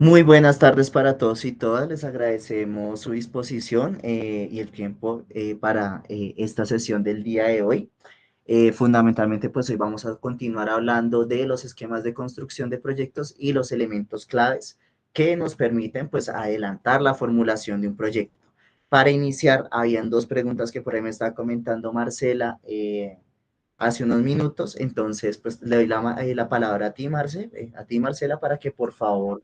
Muy buenas tardes para todos y todas. Les agradecemos su disposición y el tiempo para esta sesión del día de hoy. Fundamentalmente, pues hoy vamos a continuar hablando de los esquemas de construcción de proyectos y los elementos claves que nos permiten, pues, adelantar la formulación de un proyecto. Para iniciar, habían dos preguntas que por ahí me estaba comentando Marcela hace unos minutos. Entonces, pues, le doy la palabra a ti, a ti, Marcela, para que por favor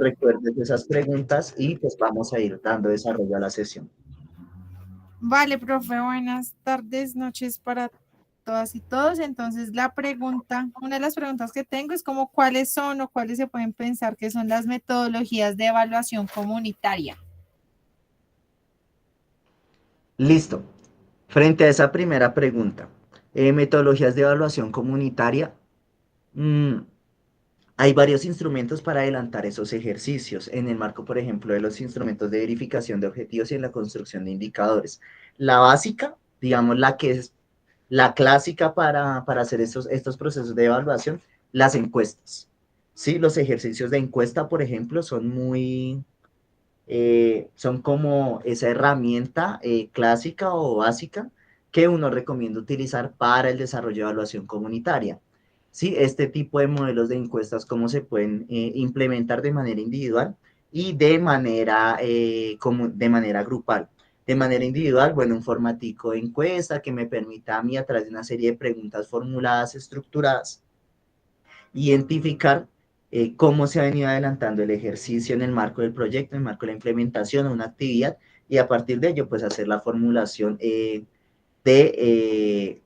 recuerdes esas preguntas y pues vamos a ir dando desarrollo a la sesión. Vale, profe, buenas tardes, noches para todas y todos. Entonces, una de las preguntas que tengo es como cuáles son o cuáles se pueden pensar que son las metodologías de evaluación comunitaria. Listo. Frente a esa primera pregunta, metodologías de evaluación comunitaria, mm, hay varios instrumentos para adelantar esos ejercicios en el marco, por ejemplo, de los instrumentos de verificación de objetivos y en la construcción de indicadores. La básica, digamos, la que es la clásica para hacer estos procesos de evaluación, las encuestas. Sí, los ejercicios de encuesta, por ejemplo, son como esa herramienta clásica o básica que uno recomienda utilizar para el desarrollo de evaluación comunitaria. Sí, este tipo de modelos de encuestas, cómo se pueden implementar de manera individual y de manera grupal. De manera individual, bueno, un formatico de encuesta que me permita a mí, a través de una serie de preguntas formuladas, estructuradas, identificar cómo se ha venido adelantando el ejercicio en el marco del proyecto, en el marco de la implementación de una actividad, y a partir de ello, pues hacer la formulación de, eh,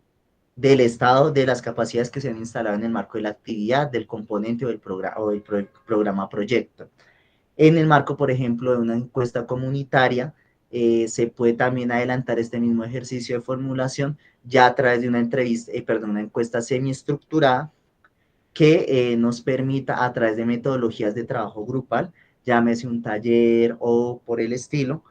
del estado de las capacidades que se han instalado en el marco de la actividad, del componente o del programa proyecto. En el marco, por ejemplo, de una encuesta comunitaria, se puede también adelantar este mismo ejercicio de formulación ya a través de una encuesta semiestructurada que nos permita a través de metodologías de trabajo grupal, llámese un taller o por el estilo,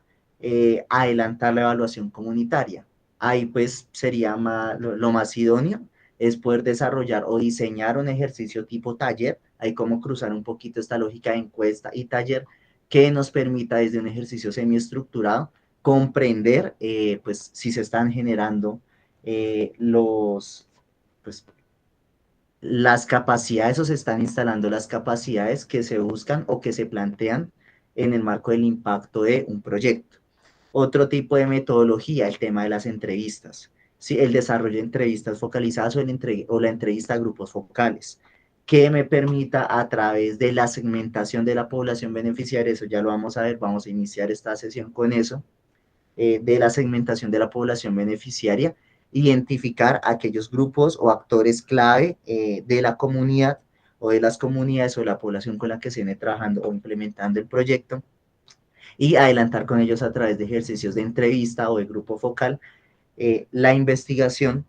adelantar la evaluación comunitaria. Ahí pues sería lo más idóneo es poder desarrollar o diseñar un ejercicio tipo taller, hay como cruzar un poquito esta lógica de encuesta y taller que nos permita desde un ejercicio semiestructurado comprender pues si se están generando los pues las capacidades o se están instalando las capacidades que se buscan o que se plantean en el marco del impacto de un proyecto. Otro tipo de metodología, el tema de las entrevistas, ¿sí? El desarrollo de entrevistas focalizadas o la entrevista a grupos focales, que me permita a través de la segmentación de la población beneficiaria, eso ya lo vamos a ver, vamos a iniciar esta sesión con eso, de la segmentación de la población beneficiaria, identificar aquellos grupos o actores clave de la comunidad o de las comunidades o de la población con la que se viene trabajando o implementando el proyecto y adelantar con ellos a través de ejercicios de entrevista o de grupo focal la investigación,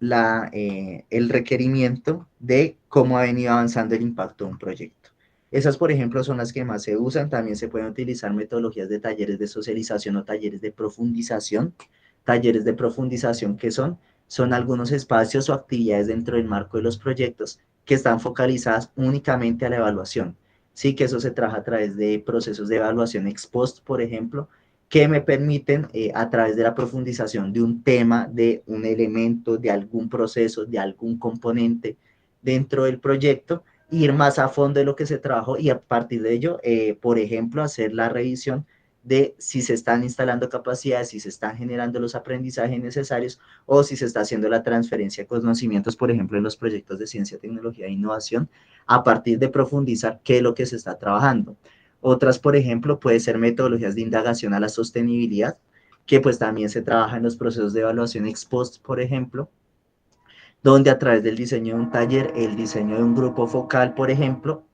el requerimiento de cómo ha venido avanzando el impacto de un proyecto. Esas, por ejemplo, son las que más se usan. También se pueden utilizar metodologías de talleres de socialización o talleres de profundización. Talleres de profundización que son algunos espacios o actividades dentro del marco de los proyectos que están focalizadas únicamente a la evaluación. Sí, que eso se trabaja a través de procesos de evaluación ex post, por ejemplo, que me permiten, a través de la profundización de un tema, de un elemento, de algún proceso, de algún componente dentro del proyecto, ir más a fondo de lo que se trabajó y a partir de ello, por ejemplo, hacer la revisión de si se están instalando capacidades, si se están generando los aprendizajes necesarios o si se está haciendo la transferencia de conocimientos, por ejemplo, en los proyectos de ciencia, tecnología e innovación, a partir de profundizar qué es lo que se está trabajando. Otras, por ejemplo, puede ser metodologías de indagación a la sostenibilidad, que pues también se trabaja en los procesos de evaluación ex post, por ejemplo, donde a través del diseño de un taller, el diseño de un grupo focal, por ejemplo,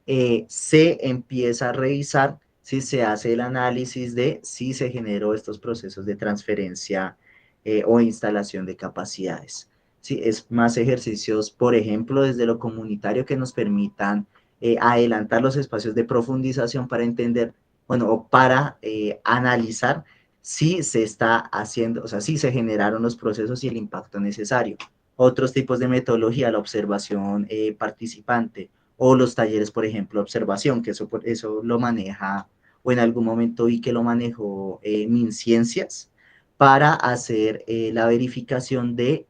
se empieza a revisar si se hace el análisis de si se generó estos procesos de transferencia o instalación de capacidades. Sí, es más ejercicios, por ejemplo, desde lo comunitario que nos permitan adelantar los espacios de profundización para entender, bueno, o para analizar si se está haciendo, o sea, si se generaron los procesos y el impacto necesario. Otros tipos de metodología, la observación participante o los talleres, por ejemplo, observación, que eso lo maneja, o en algún momento vi que lo manejó MinCiencias para hacer la verificación de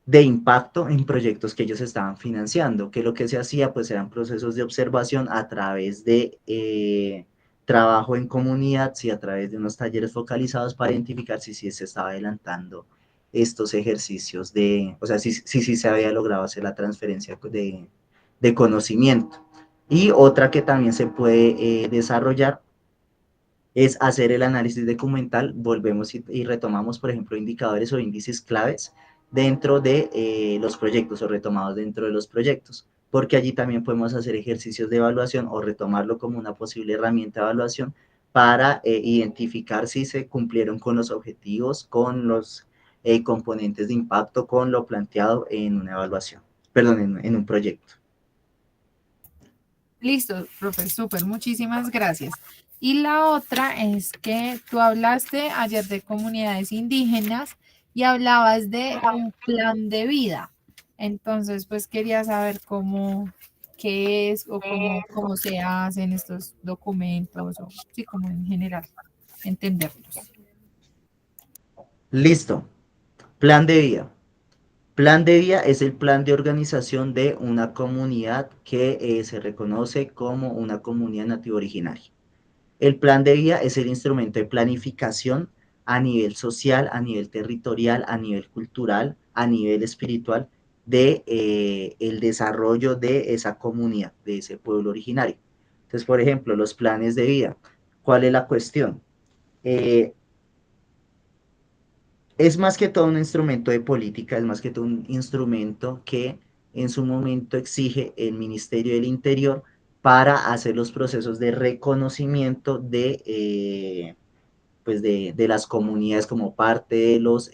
impacto en proyectos que ellos estaban financiando, que lo que se hacía pues eran procesos de observación a través de trabajo en comunidad, sí, a través de unos talleres focalizados para identificar si se estaba adelantando estos ejercicios de, o sea, si se había logrado hacer la transferencia de conocimiento. Y otra que también se puede desarrollar es hacer el análisis documental, volvemos y retomamos, por ejemplo, indicadores o índices claves dentro de los proyectos o retomados dentro de los proyectos, porque allí también podemos hacer ejercicios de evaluación o retomarlo como una posible herramienta de evaluación para identificar si se cumplieron con los objetivos, con los componentes de impacto, con lo planteado en una evaluación, perdón, en un proyecto. Listo, profe, súper, muchísimas gracias. Y la otra es que tú hablaste ayer de comunidades indígenas y hablabas de un plan de vida. Entonces, pues quería saber qué es o cómo se hacen estos documentos, o sí, como en general, entenderlos. Listo. Plan de vida. Plan de vida es el plan de organización de una comunidad que se reconoce como una comunidad nativa originaria. El plan de vida es el instrumento de planificación a nivel social, a nivel territorial, a nivel cultural, a nivel espiritual de el desarrollo de esa comunidad, de ese pueblo originario. Entonces, por ejemplo, los planes de vida. ¿Cuál es la cuestión? Eh, es más que todo un instrumento de política, es más que todo un instrumento que en su momento exige el Ministerio del Interior para hacer los procesos de reconocimiento de las comunidades como parte de los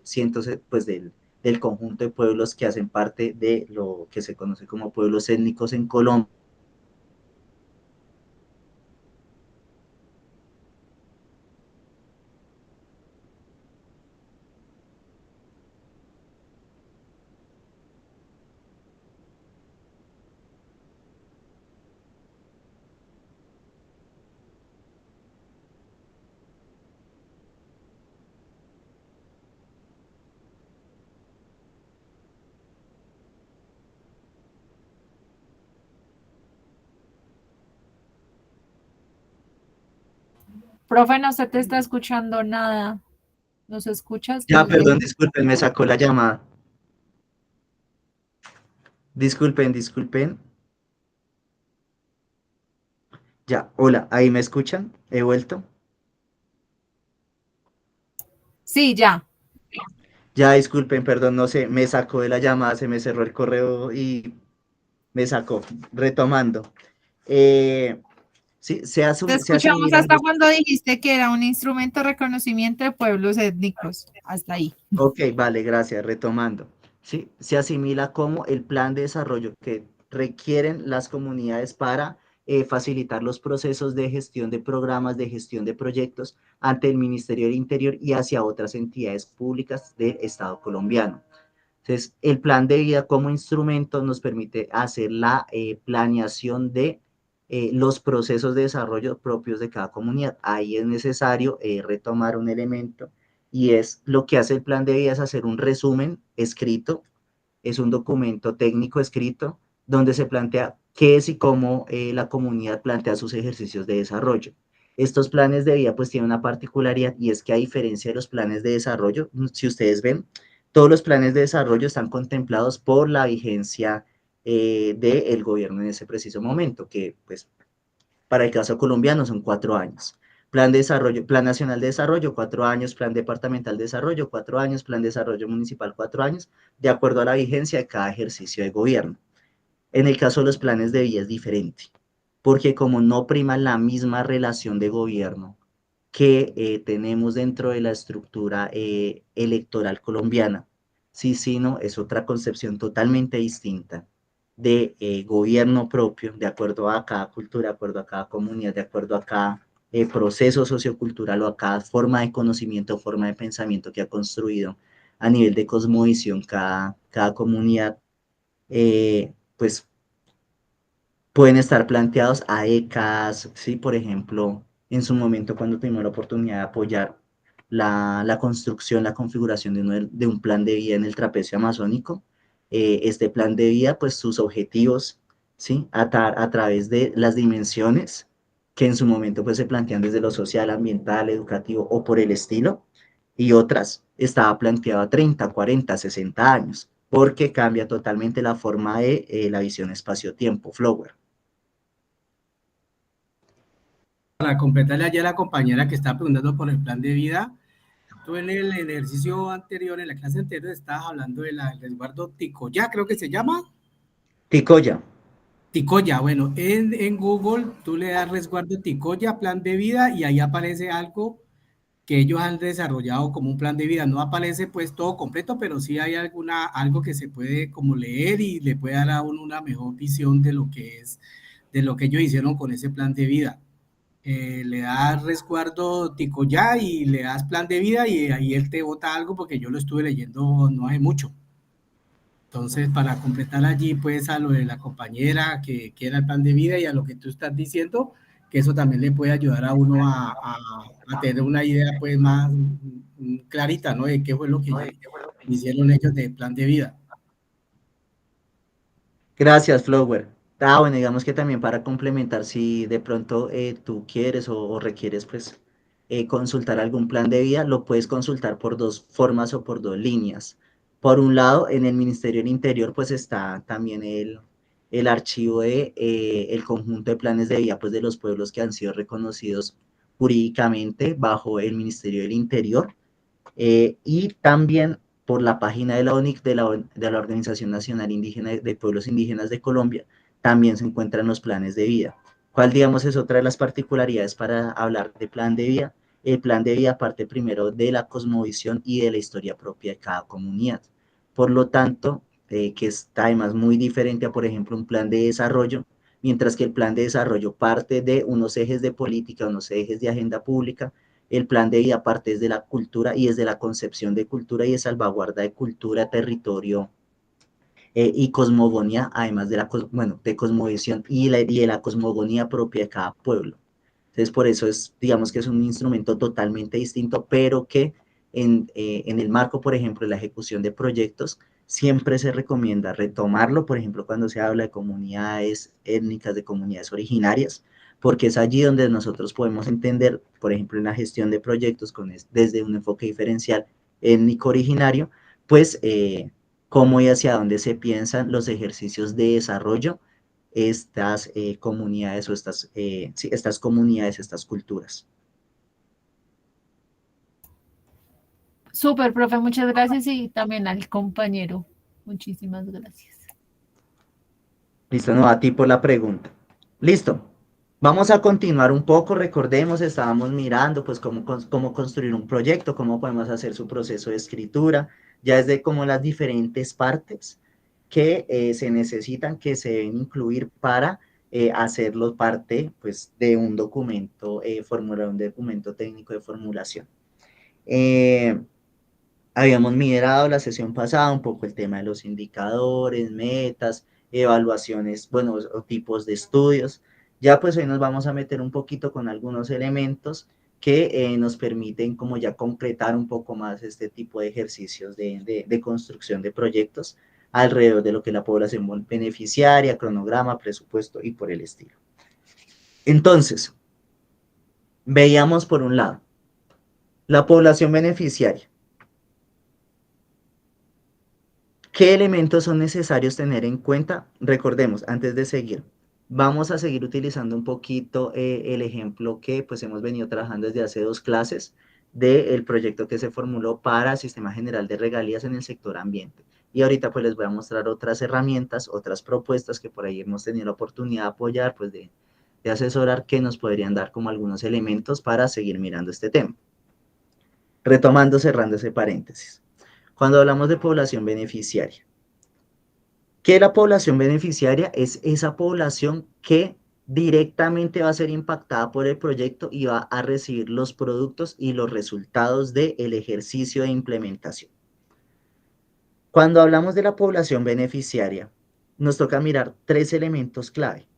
cientos, pues del conjunto de pueblos que hacen parte de lo que se conoce como pueblos étnicos en Colombia. Profe, no se te está escuchando nada. ¿Nos escuchas? Ya, perdón, disculpen, me sacó la llamada. Disculpen. Ya, hola, ¿ahí me escuchan? He vuelto. Sí, ya. Ya, disculpen, perdón, no sé, me sacó de la llamada, se me cerró el correo y me sacó. Retomando. Eh, sí, Te se escuchamos asimilan hasta los... cuando dijiste que era un instrumento de reconocimiento de pueblos étnicos. Hasta ahí. Ok, vale, gracias, retomando. Sí, se asimila como el plan de desarrollo que requieren las comunidades para facilitar los procesos de gestión de programas, de gestión de proyectos ante el Ministerio del Interior y hacia otras entidades públicas del Estado colombiano. Entonces, el plan de vida como instrumento nos permite hacer la planeación de los procesos de desarrollo propios de cada comunidad. Ahí es necesario retomar un elemento y es lo que hace el plan de vida es hacer un resumen escrito, es un documento técnico escrito donde se plantea qué es y cómo la comunidad plantea sus ejercicios de desarrollo. Estos planes de vida pues tienen una particularidad y es que a diferencia de los planes de desarrollo, si ustedes ven, todos los planes de desarrollo están contemplados por la vigencia del gobierno en ese preciso momento, que pues para el caso colombiano son 4 años. Plan de desarrollo, Plan Nacional de Desarrollo, 4 años, Plan Departamental de Desarrollo, 4 años, Plan de Desarrollo Municipal, 4 años, de acuerdo a la vigencia de cada ejercicio de gobierno. En el caso de los planes de vida es diferente, porque como no prima la misma relación de gobierno que tenemos dentro de la estructura electoral colombiana, sí, sí, no, es otra concepción totalmente distinta de gobierno propio, de acuerdo a cada cultura, de acuerdo a cada comunidad, de acuerdo a cada proceso sociocultural o a cada forma de conocimiento, forma de pensamiento que ha construido a nivel de cosmovisión cada comunidad. pues pueden estar planteados a décadas, ¿sí? Por ejemplo, en su momento cuando tuvimos la oportunidad de apoyar la construcción, la configuración de un plan de vida en el trapecio amazónico, este plan de vida, pues sus objetivos, ¿sí? A través de las dimensiones que en su momento pues se plantean desde lo social, ambiental, educativo o por el estilo, y otras estaba planteado a 30, 40, 60 años, porque cambia totalmente la forma de la visión espacio-tiempo, Flower. Para completarle allá a la compañera que está preguntando por el plan de vida, tú en el ejercicio anterior, en la clase anterior, estabas hablando del resguardo Ticoya, creo que se llama. Ticoya. Ticoya, bueno, en Google tú le das resguardo Ticoya, plan de vida, y ahí aparece algo que ellos han desarrollado como un plan de vida. No aparece pues todo completo, pero sí hay algo que se puede como leer y le puede dar a uno una mejor visión de lo que es, de lo que ellos hicieron con ese plan de vida. Le das resguardo Ticoya y le das plan de vida y ahí él te bota algo porque yo lo estuve leyendo no hace mucho. Entonces, para completar allí, pues, a lo de la compañera que era el plan de vida y a lo que tú estás diciendo, que eso también le puede ayudar a uno a tener una idea, pues, más clarita, ¿no? De qué fue lo que hicieron ellos de plan de vida. Gracias, Flower. Ah, bueno, digamos que también para complementar, si de pronto tú quieres o requieres, pues, consultar algún plan de vida, lo puedes consultar por dos formas o por dos líneas. Por un lado, en el Ministerio del Interior, pues, está también el archivo de el conjunto de planes de vida, pues, de los pueblos que han sido reconocidos jurídicamente bajo el Ministerio del Interior. Y también por la página de la ONIC, de la Organización Nacional Indígena de Pueblos Indígenas de Colombia, también se encuentran los planes de vida. ¿Cuál, digamos, es otra de las particularidades para hablar de plan de vida? El plan de vida parte primero de la cosmovisión y de la historia propia de cada comunidad. Por lo tanto, que está además muy diferente a, por ejemplo, un plan de desarrollo, mientras que el plan de desarrollo parte de unos ejes de política, unos ejes de agenda pública. El plan de vida parte desde la cultura y desde la concepción de cultura y de salvaguarda de cultura, territorio y cosmogonía, además de bueno, de cosmovisión y de la cosmogonía propia de cada pueblo. Entonces, por eso es, digamos que es un instrumento totalmente distinto, pero que en el marco, por ejemplo, de la ejecución de proyectos, siempre se recomienda retomarlo, por ejemplo, cuando se habla de comunidades étnicas, de comunidades originarias, porque es allí donde nosotros podemos entender, por ejemplo, en la gestión de proyectos desde un enfoque diferencial étnico originario, pues cómo y hacia dónde se piensan los ejercicios de desarrollo estas comunidades o sí, estas comunidades, estas culturas. Súper, profe, muchas gracias y también al compañero. Muchísimas gracias. Listo, no, a ti por la pregunta. Listo. Vamos a continuar un poco, recordemos, estábamos mirando pues cómo construir un proyecto, cómo podemos hacer su proceso de escritura, ya desde como las diferentes partes que se necesitan, que se deben incluir para hacerlo parte pues de un documento, formular un documento técnico de formulación. Habíamos mirado la sesión pasada un poco el tema de los indicadores, metas, evaluaciones, bueno, o tipos de estudios. Ya pues hoy nos vamos a meter un poquito con algunos elementos que nos permiten como ya concretar un poco más este tipo de ejercicios de construcción de proyectos alrededor de lo que es la población beneficiaria, cronograma, presupuesto y por el estilo. Entonces, veíamos por un lado la población beneficiaria. ¿Qué elementos son necesarios tener en cuenta? Recordemos, antes de seguir, vamos a seguir utilizando un poquito el ejemplo que pues hemos venido trabajando desde hace 2 clases del proyecto que se formuló para Sistema General de Regalías en el sector ambiente. Y ahorita pues les voy a mostrar otras herramientas, otras propuestas que por ahí hemos tenido la oportunidad de apoyar, pues de asesorar, que nos podrían dar como algunos elementos para seguir mirando este tema. Retomando, cerrando ese paréntesis. Cuando hablamos de población beneficiaria, ¿qué es la población beneficiaria? Es esa población que directamente va a ser impactada por el proyecto y va a recibir los productos y los resultados del ejercicio de implementación. Cuando hablamos de la población beneficiaria, nos toca mirar 3 elementos clave.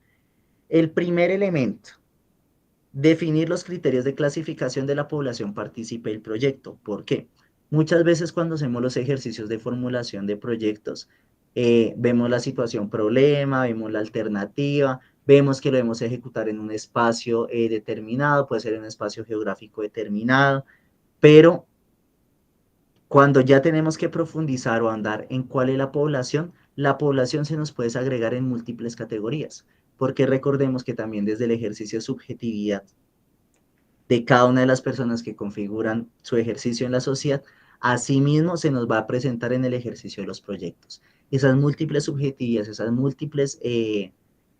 El primer elemento, definir los criterios de clasificación de la población participe del proyecto. ¿Por qué? Muchas veces cuando hacemos los ejercicios de formulación de proyectos, vemos la situación problema, vemos la alternativa, vemos que lo debemos ejecutar en un espacio determinado, puede ser en un espacio geográfico determinado, pero cuando ya tenemos que profundizar o andar en cuál es la población se nos puede agregar en múltiples categorías, porque recordemos que también desde el ejercicio de subjetividad de cada una de las personas que configuran su ejercicio en la sociedad, asimismo se nos va a presentar en el ejercicio de los proyectos. Esas múltiples subjetividades, esas múltiples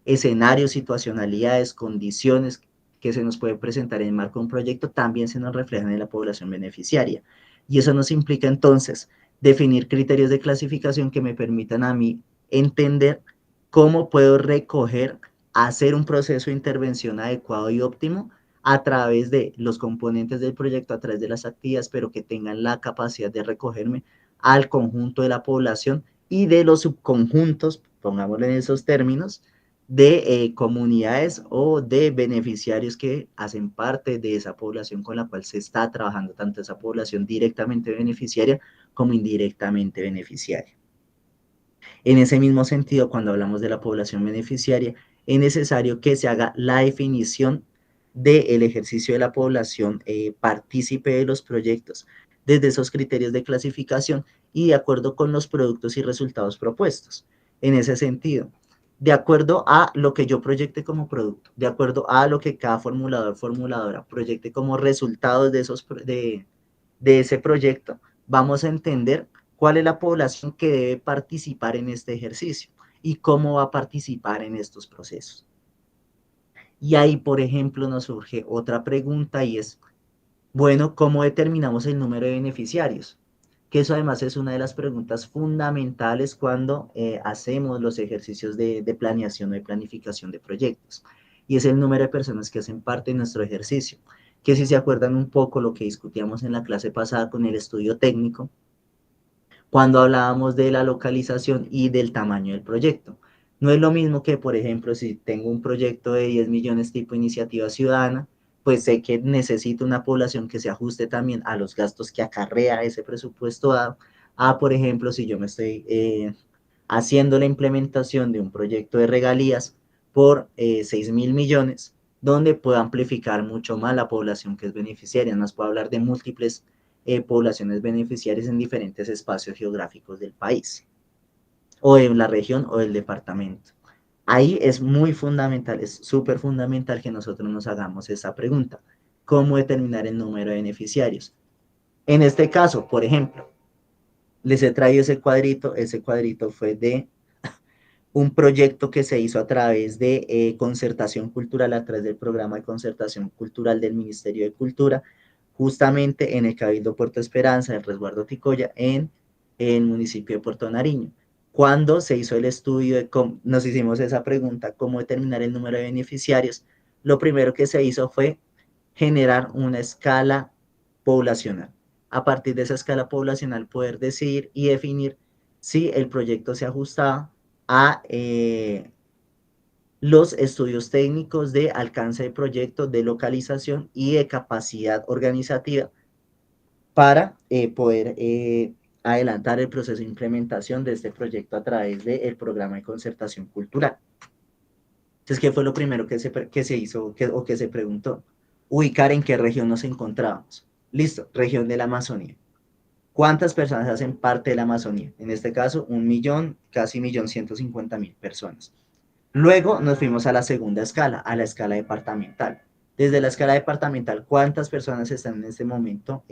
escenarios, situacionalidades, condiciones que se nos pueden presentar en el marco de un proyecto, también se nos reflejan en la población beneficiaria. Y eso nos implica entonces definir criterios de clasificación que me permitan a mí entender cómo puedo recoger, hacer un proceso de intervención adecuado y óptimo a través de los componentes del proyecto, a través de las actividades, pero que tengan la capacidad de recogerme al conjunto de la población y de los subconjuntos, pongámoslo en esos términos, de comunidades o de beneficiarios que hacen parte de esa población con la cual se está trabajando, tanto esa población directamente beneficiaria como indirectamente beneficiaria. En ese mismo sentido, cuando hablamos de la población beneficiaria, es necesario que se haga la definición del ejercicio de la población partícipe de los proyectos desde esos criterios de clasificación y de acuerdo con los productos y resultados propuestos. En ese sentido, de acuerdo a lo que yo proyecte como producto, de acuerdo a lo que cada formulador, formuladora proyecte como resultados de ese proyecto, vamos a entender cuál es la población que debe participar en este ejercicio y cómo va a participar en estos procesos. Y ahí, por ejemplo, nos surge otra pregunta y es, bueno, ¿cómo determinamos el número de beneficiarios? Que eso además es una de las preguntas fundamentales cuando hacemos los ejercicios de planeación o de planificación de proyectos. Y es el número de personas que hacen parte de nuestro ejercicio. Que si se acuerdan un poco lo que discutíamos en la clase pasada con el estudio técnico, cuando hablábamos de la localización y del tamaño del proyecto. No es lo mismo que, por ejemplo, si tengo un proyecto de 10 millones tipo iniciativa ciudadana, pues sé que necesito una población que se ajuste también a los gastos que acarrea ese presupuesto dado. Por ejemplo, si yo me estoy haciendo la implementación de un proyecto de regalías por 6.000 millones, donde puedo amplificar mucho más la población que es beneficiaria. Nos puedo hablar de múltiples poblaciones beneficiarias en diferentes espacios geográficos del país, o en la región o del departamento. Ahí es muy fundamental, es súper fundamental que nosotros nos hagamos esa pregunta. ¿Cómo determinar el número de beneficiarios? En este caso, por ejemplo, les he traído ese cuadrito fue de un proyecto que se hizo a través de concertación cultural, a través del programa de concertación cultural del Ministerio de Cultura, justamente en el Cabildo Puerto Esperanza, el Resguardo Ticoya, en el municipio de Puerto Nariño. Cuando se hizo el estudio, nos hicimos esa pregunta, ¿cómo determinar el número de beneficiarios? Lo primero que se hizo fue generar una escala poblacional. A partir de esa escala poblacional poder decidir y definir si el proyecto se ajustaba a los estudios técnicos de alcance de proyecto, de localización y de capacidad organizativa para poder adelantar el proceso de implementación de este proyecto a través del programa de concertación cultural. Entonces, ¿qué fue lo primero que se hizo o que se preguntó? Ubicar en qué región nos encontrábamos. Listo, región de la Amazonía. ¿Cuántas personas hacen parte de la Amazonía? En este caso, 1 millón, casi 1.150.000 personas. Luego nos fuimos a la segunda escala, a la escala departamental. Desde la escala departamental, ¿cuántas personas están en este momento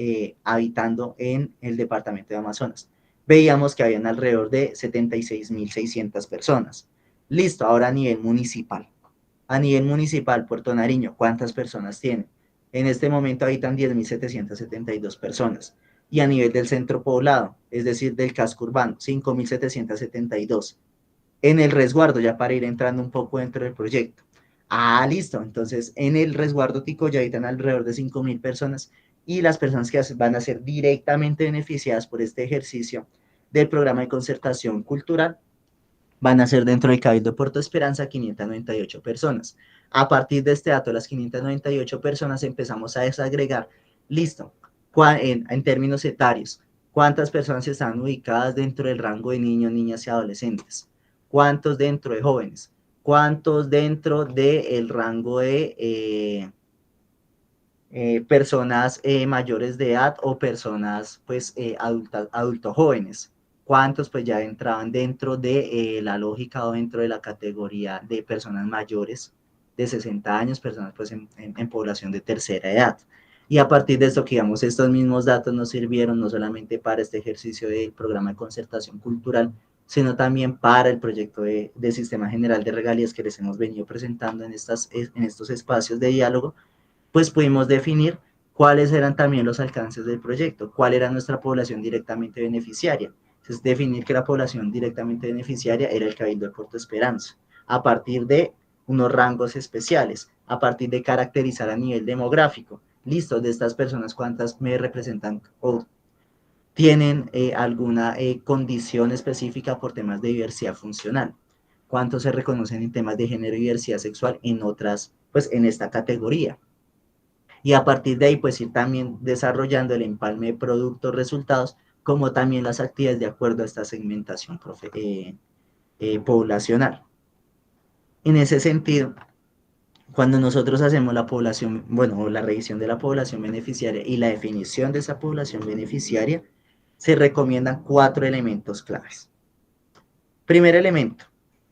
habitando en el departamento de Amazonas? Veíamos que habían alrededor de 76.600 personas. Listo, ahora a nivel municipal. A nivel municipal, Puerto Nariño, ¿cuántas personas tiene? En este momento habitan 10.772 personas. Y a nivel del centro poblado, es decir, del casco urbano, 5.772. En el resguardo, ya para ir entrando un poco dentro del proyecto. Listo. Entonces, en el resguardo Tico ya habitan alrededor de 5.000 personas y las personas que van a ser directamente beneficiadas por este ejercicio del programa de concertación cultural van a ser dentro del Cabildo de Puerto Esperanza 598 personas. A partir de este dato, las 598 personas empezamos a desagregar, listo, en términos etarios, cuántas personas están ubicadas dentro del rango de niños, niñas y adolescentes, cuántos dentro de jóvenes, cuántos dentro del rango de personas mayores de edad o personas pues adultos jóvenes, cuántos pues ya entraban dentro de la lógica o dentro de la categoría de personas mayores de 60 años, personas pues en población de tercera edad. Y a partir de esto, que digamos, estos mismos datos nos sirvieron no solamente para este ejercicio del programa de concertación cultural, sino también para el proyecto de Sistema General de Regalías que les hemos venido presentando en estos espacios de diálogo, pues pudimos definir cuáles eran también los alcances del proyecto, cuál era nuestra población directamente beneficiaria. Entonces, definir que la población directamente beneficiaria era el Cabildo de Puerto Esperanza, a partir de unos rangos especiales, a partir de caracterizar a nivel demográfico. Listo, de estas personas, ¿cuántas me representan o tienen alguna condición específica por temas de diversidad funcional? ¿Cuántos se reconocen en temas de género y diversidad sexual en otras, pues en esta categoría? Y a partir de ahí, pues ir también desarrollando el empalme de productos, resultados, como también las actividades de acuerdo a esta segmentación poblacional. En ese sentido, cuando nosotros hacemos la población, bueno, la revisión de la población beneficiaria y la definición de esa población beneficiaria, se recomiendan 4 elementos claves. Primer elemento,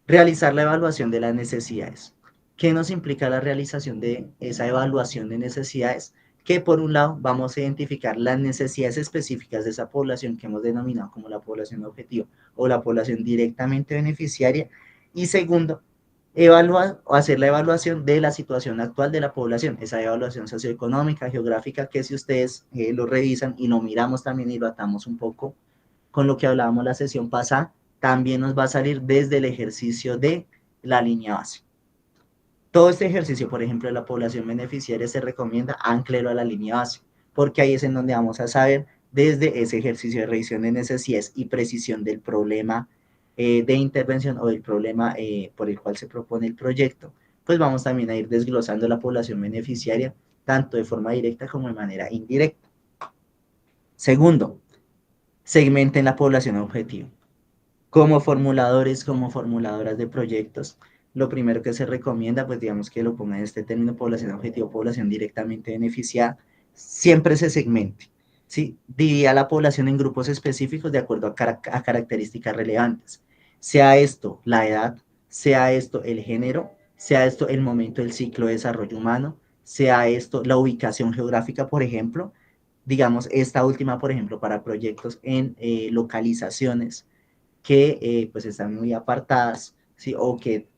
realizar la evaluación de las necesidades. ¿Qué nos implica la realización de esa evaluación de necesidades? Que por un lado vamos a identificar las necesidades específicas de esa población que hemos denominado como la población objetivo o la población directamente beneficiaria. Y segundo, evaluar o hacer la evaluación de la situación actual de la población, esa evaluación socioeconómica, geográfica, que si ustedes lo revisan y lo miramos también y lo atamos un poco con lo que hablábamos la sesión pasada, también nos va a salir desde el ejercicio de la línea base. Todo este ejercicio, por ejemplo, de la población beneficiaria se recomienda anclarlo a la línea base, porque ahí es en donde vamos a saber desde ese ejercicio de revisión de necesidades y precisión del problema de intervención o del problema por el cual se propone el proyecto, pues vamos también a ir desglosando la población beneficiaria tanto de forma directa como de manera indirecta. Segundo, segmenten la población objetivo. Como formuladores, como formuladoras de proyectos, lo primero que se recomienda, pues digamos que lo ponga en este término, población objetivo, población directamente beneficiada, siempre se segmente, ¿sí? Divida a la población en grupos específicos de acuerdo a características relevantes, sea esto la edad, sea esto el género, sea esto el momento del ciclo de desarrollo humano, sea esto la ubicación geográfica, por ejemplo, digamos esta última, por ejemplo, para proyectos en localizaciones que pues están muy apartadas, ¿sí? O que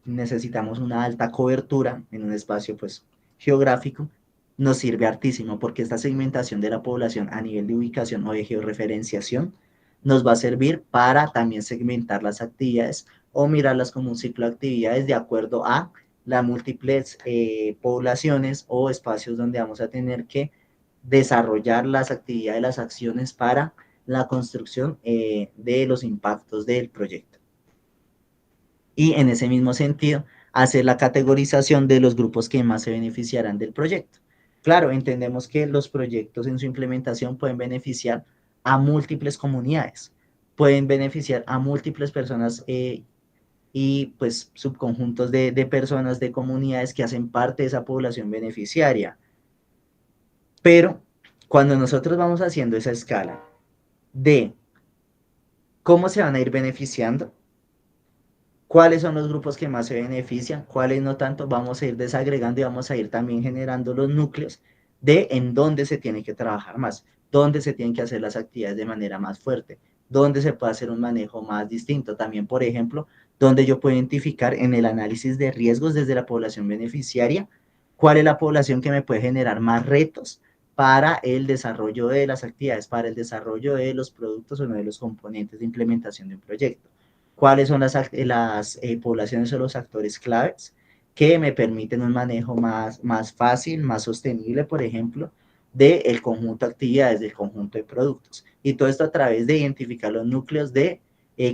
necesitamos una alta cobertura en un espacio pues geográfico, nos sirve hartísimo porque esta segmentación de la población a nivel de ubicación o de georreferenciación nos va a servir para también segmentar las actividades o mirarlas como un ciclo de actividades de acuerdo a las múltiples poblaciones o espacios donde vamos a tener que desarrollar las actividades, las acciones para la construcción de los impactos del proyecto. Y en ese mismo sentido, hacer la categorización de los grupos que más se beneficiarán del proyecto. Claro, entendemos que los proyectos en su implementación pueden beneficiar a múltiples comunidades, pueden beneficiar a múltiples personas y pues subconjuntos de personas, de comunidades que hacen parte de esa población beneficiaria. Pero cuando nosotros vamos haciendo esa escala de cómo se van a ir beneficiando, cuáles son los grupos que más se benefician, cuáles no tanto, vamos a ir desagregando y vamos a ir también generando los núcleos de en dónde se tiene que trabajar más, dónde se tienen que hacer las actividades de manera más fuerte, dónde se puede hacer un manejo más distinto. También, por ejemplo, donde yo puedo identificar en el análisis de riesgos desde la población beneficiaria, cuál es la población que me puede generar más retos para el desarrollo de las actividades, para el desarrollo de los productos o de los componentes de implementación de un proyecto. Cuáles son las poblaciones o los actores claves que me permiten un manejo más fácil, más sostenible, por ejemplo, del conjunto de actividades, del conjunto de productos. Y todo esto a través de identificar los núcleos de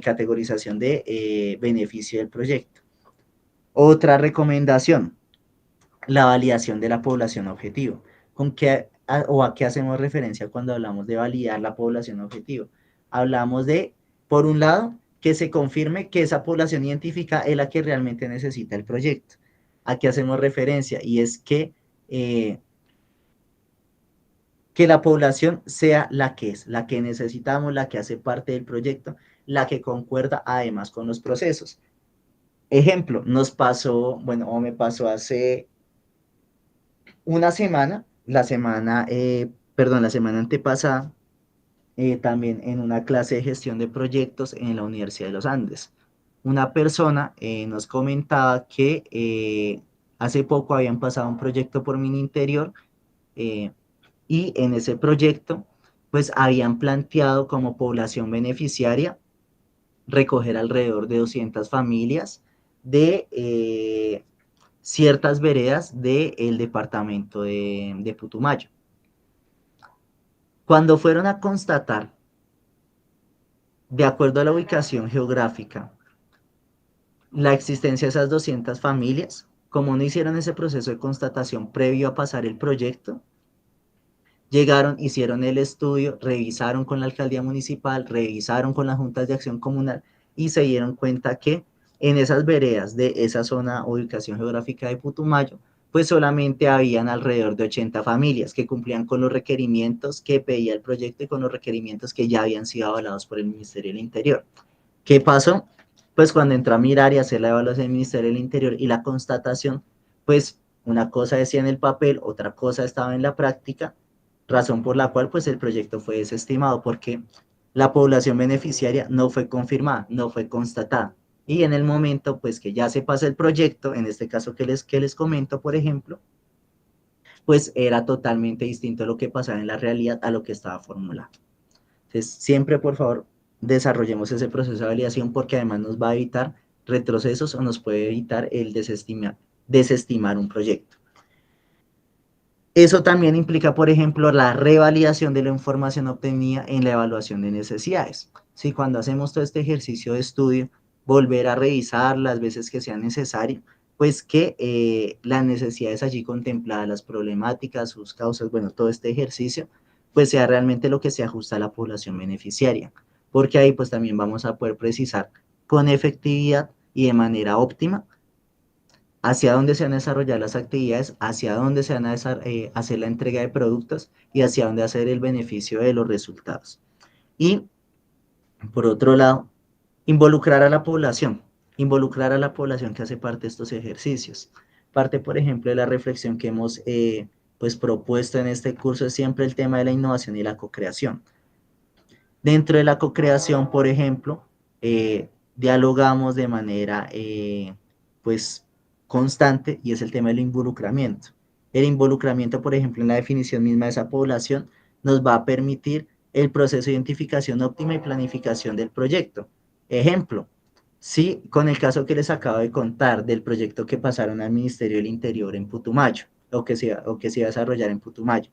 categorización de beneficio del proyecto. Otra recomendación, la validación de la población objetivo. ¿Con qué o a qué hacemos referencia cuando hablamos de validar la población objetivo? Hablamos de, por un lado, que se confirme que esa población identificada es la que realmente necesita el proyecto. ¿A qué hacemos referencia? Y es que la población sea la que es, la que necesitamos, la que hace parte del proyecto, la que concuerda además con los procesos. Ejemplo, nos pasó, bueno, o me pasó hace una semana, la semana antepasada, también en una clase de gestión de proyectos en la Universidad de los Andes. Una persona nos comentaba que hace poco habían pasado un proyecto por Mininterior eh, y en ese proyecto pues habían planteado como población beneficiaria recoger alrededor de 200 familias de ciertas veredas del departamento de Putumayo. Cuando fueron a constatar, de acuerdo a la ubicación geográfica, la existencia de esas 200 familias, como no hicieron ese proceso de constatación previo a pasar el proyecto, llegaron, hicieron el estudio, revisaron con la alcaldía municipal, revisaron con las juntas de acción comunal y se dieron cuenta que en esas veredas de esa zona o ubicación geográfica de Putumayo, pues solamente habían alrededor de 80 familias que cumplían con los requerimientos que pedía el proyecto y con los requerimientos que ya habían sido avalados por el Ministerio del Interior. ¿Qué pasó? Pues cuando entró a mirar y hacer la evaluación del Ministerio del Interior y la constatación, pues una cosa decía en el papel, otra cosa estaba en la práctica, razón por la cual pues el proyecto fue desestimado porque la población beneficiaria no fue confirmada, no fue constatada. Y en el momento pues que ya se pasa el proyecto, en este caso que les comento, por ejemplo, pues era totalmente distinto lo que pasaba en la realidad a lo que estaba formulado. Entonces, siempre, por favor, desarrollemos ese proceso de validación porque además nos va a evitar retrocesos o nos puede evitar el desestimar un proyecto. Eso también implica, por ejemplo, la revalidación de la información obtenida en la evaluación de necesidades. Si cuando hacemos todo este ejercicio de estudio, volver a revisar las veces que sea necesario, pues que las necesidades allí contempladas, las problemáticas, sus causas, bueno, todo este ejercicio, pues sea realmente lo que se ajusta a la población beneficiaria, porque ahí pues también vamos a poder precisar con efectividad y de manera óptima hacia dónde se van a desarrollar las actividades, hacia dónde se van a hacer la entrega de productos y hacia dónde hacer el beneficio de los resultados. Y, por otro lado, involucrar a la población que hace parte de estos ejercicios. Parte, por ejemplo, de la reflexión que hemos pues propuesto en este curso es siempre el tema de la innovación y la co-creación. Dentro de la co-creación, por ejemplo, dialogamos de manera pues constante y es el tema del involucramiento. El involucramiento, por ejemplo, en la definición misma de esa población nos va a permitir el proceso de identificación óptima y planificación del proyecto. Ejemplo, sí, con el caso que les acabo de contar del proyecto que pasaron al Ministerio del Interior en Putumayo, o que se iba a desarrollar en Putumayo.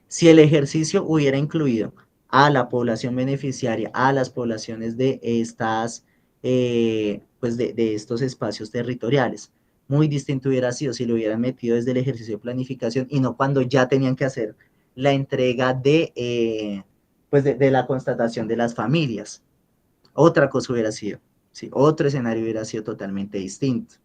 Si el ejercicio hubiera incluido a la población beneficiaria, a las poblaciones de estas, pues de estos espacios territoriales, muy distinto hubiera sido si lo hubieran metido desde el ejercicio de planificación y no cuando ya tenían que hacer la entrega pues de la constatación de las familias. Otra cosa hubiera sido, ¿sí? Otro escenario hubiera sido totalmente distinto.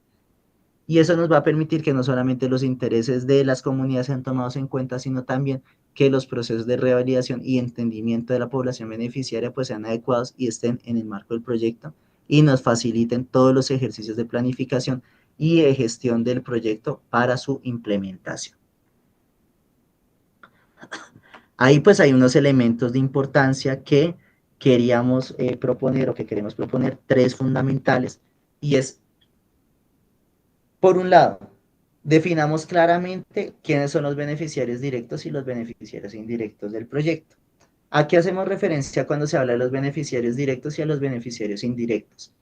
Y eso nos va a permitir que no solamente los intereses de las comunidades sean tomados en cuenta, sino también que los procesos de revalidación y entendimiento de la población beneficiaria pues sean adecuados y estén en el marco del proyecto y nos faciliten todos los ejercicios de planificación y de gestión del proyecto para su implementación. Ahí pues hay unos elementos de importancia que queríamos proponer o que queremos proponer, tres fundamentales, y es, por un lado, definamos claramente quiénes son los beneficiarios directos y los beneficiarios indirectos del proyecto. ¿A qué hacemos referencia cuando se habla de los beneficiarios directos y a los beneficiarios indirectos?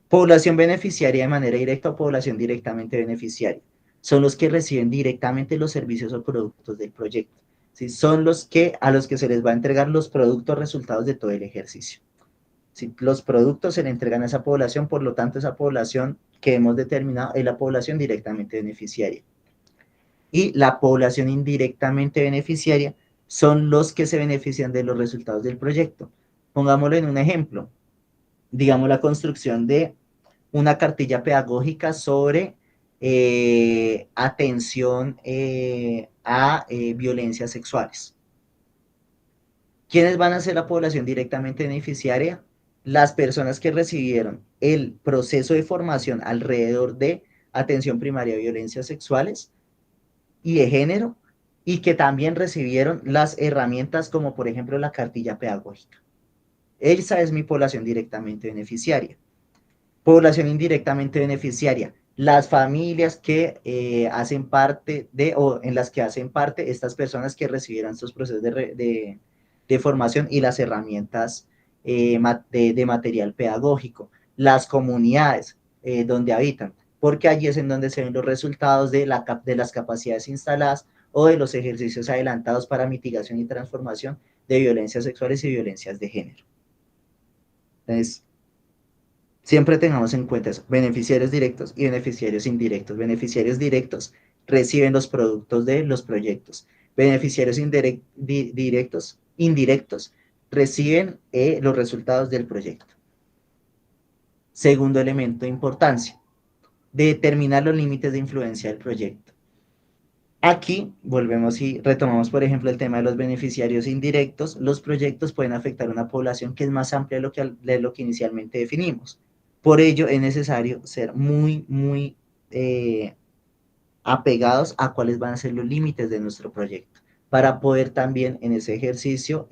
Población beneficiaria de manera directa o población directamente beneficiaria. Son los que reciben directamente los servicios o productos del proyecto. ¿Sí? Son a los que se les va a entregar los productos resultados de todo el ejercicio. Si los productos se le entregan a esa población, por lo tanto, esa población que hemos determinado es la población directamente beneficiaria. Y la población indirectamente beneficiaria son los que se benefician de los resultados del proyecto. Pongámoslo en un ejemplo, digamos la construcción de una cartilla pedagógica sobre atención a violencias sexuales. ¿Quiénes van a ser la población directamente beneficiaria? Las personas que recibieron el proceso de formación alrededor de atención primaria a violencias sexuales y de género, y que también recibieron las herramientas como por ejemplo la cartilla pedagógica. Esa es mi población directamente beneficiaria. Población indirectamente beneficiaria, las familias que hacen parte de, o en las que hacen parte estas personas que recibieron estos procesos de formación y las herramientas de material pedagógico, las comunidades donde habitan, porque allí es en donde se ven los resultados de las capacidades instaladas o de los ejercicios adelantados para mitigación y transformación de violencias sexuales y violencias de género. Entonces, siempre tengamos en cuenta eso, beneficiarios directos y beneficiarios indirectos. Beneficiarios directos reciben los productos de los proyectos. Beneficiarios indirectos reciben los resultados del proyecto. Segundo elemento de importancia, determinar los límites de influencia del proyecto. Aquí volvemos y retomamos, por ejemplo, el tema de los beneficiarios indirectos. Los proyectos pueden afectar a una población que es más amplia de lo que inicialmente definimos. Por ello, es necesario ser muy apegados a cuáles van a ser los límites de nuestro proyecto, para poder también en ese ejercicio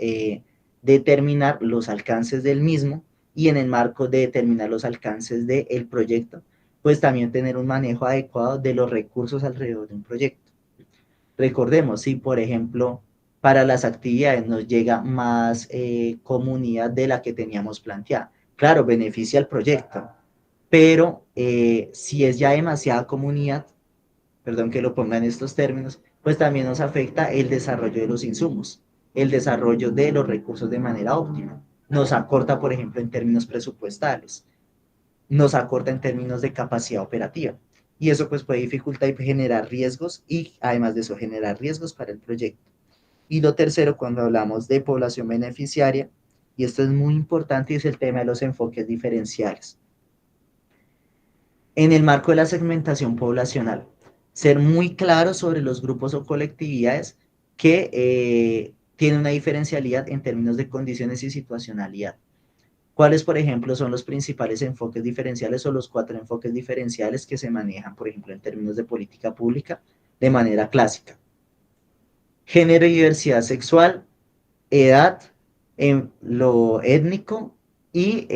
determinar los alcances del mismo y en el marco de determinar los alcances del proyecto, pues también tener un manejo adecuado de los recursos alrededor de un proyecto. Recordemos, si por ejemplo para las actividades nos llega más comunidad de la que teníamos planteada, claro, beneficia al proyecto, pero si es ya demasiada comunidad, perdón que lo ponga en estos términos, pues también nos afecta el desarrollo de los insumos, el desarrollo de los recursos de manera óptima. Nos acorta, por ejemplo, en términos presupuestales, nos acorta en términos de capacidad operativa. Y eso pues puede dificultar y generar riesgos y además de eso generar riesgos para el proyecto. Y lo tercero, cuando hablamos de población beneficiaria, y esto es muy importante, es el tema de los enfoques diferenciales. En el marco de la segmentación poblacional, ser muy claro sobre los grupos o colectividades que tienen una diferencialidad en términos de condiciones y situacionalidad. ¿Cuáles, por ejemplo, son los principales enfoques diferenciales o los 4 enfoques diferenciales que se manejan, por ejemplo, en términos de política pública de manera clásica? Género y diversidad sexual, edad, lo étnico y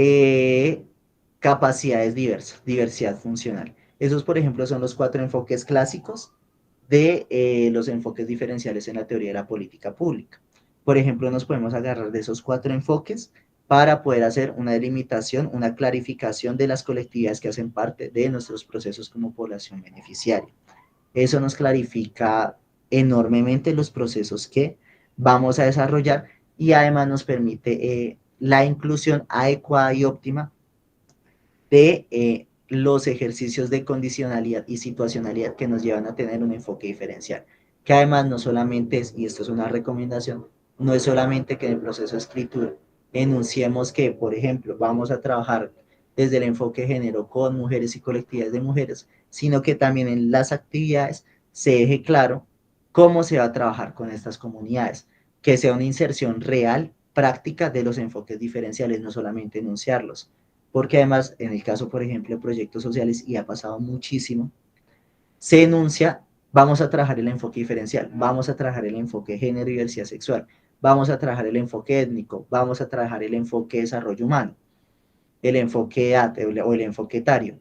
capacidades diversas, diversidad funcional. Esos, por ejemplo, son los 4 enfoques clásicos de los enfoques diferenciales en la teoría de la política pública. Por ejemplo, nos podemos agarrar de esos 4 enfoques para poder hacer una delimitación, una clarificación de las colectividades que hacen parte de nuestros procesos como población beneficiaria. Eso nos clarifica enormemente los procesos que vamos a desarrollar y además nos permite la inclusión adecuada y óptima de los ejercicios de condicionalidad y situacionalidad que nos llevan a tener un enfoque diferencial. Que además no solamente es, y esto es una recomendación, no es solamente que en el proceso de escritura enunciemos que, por ejemplo, vamos a trabajar desde el enfoque de género con mujeres y colectividades de mujeres, sino que también en las actividades se deje claro cómo se va a trabajar con estas comunidades, que sea una inserción real, práctica de los enfoques diferenciales, no solamente enunciarlos. Porque además, en el caso, por ejemplo, de proyectos sociales, y ha pasado muchísimo, se enuncia, vamos a trabajar el enfoque diferencial, vamos a trabajar el enfoque de género y diversidad sexual, vamos a trabajar el enfoque étnico, vamos a trabajar el enfoque de desarrollo humano, el enfoque de edad o el enfoque etario.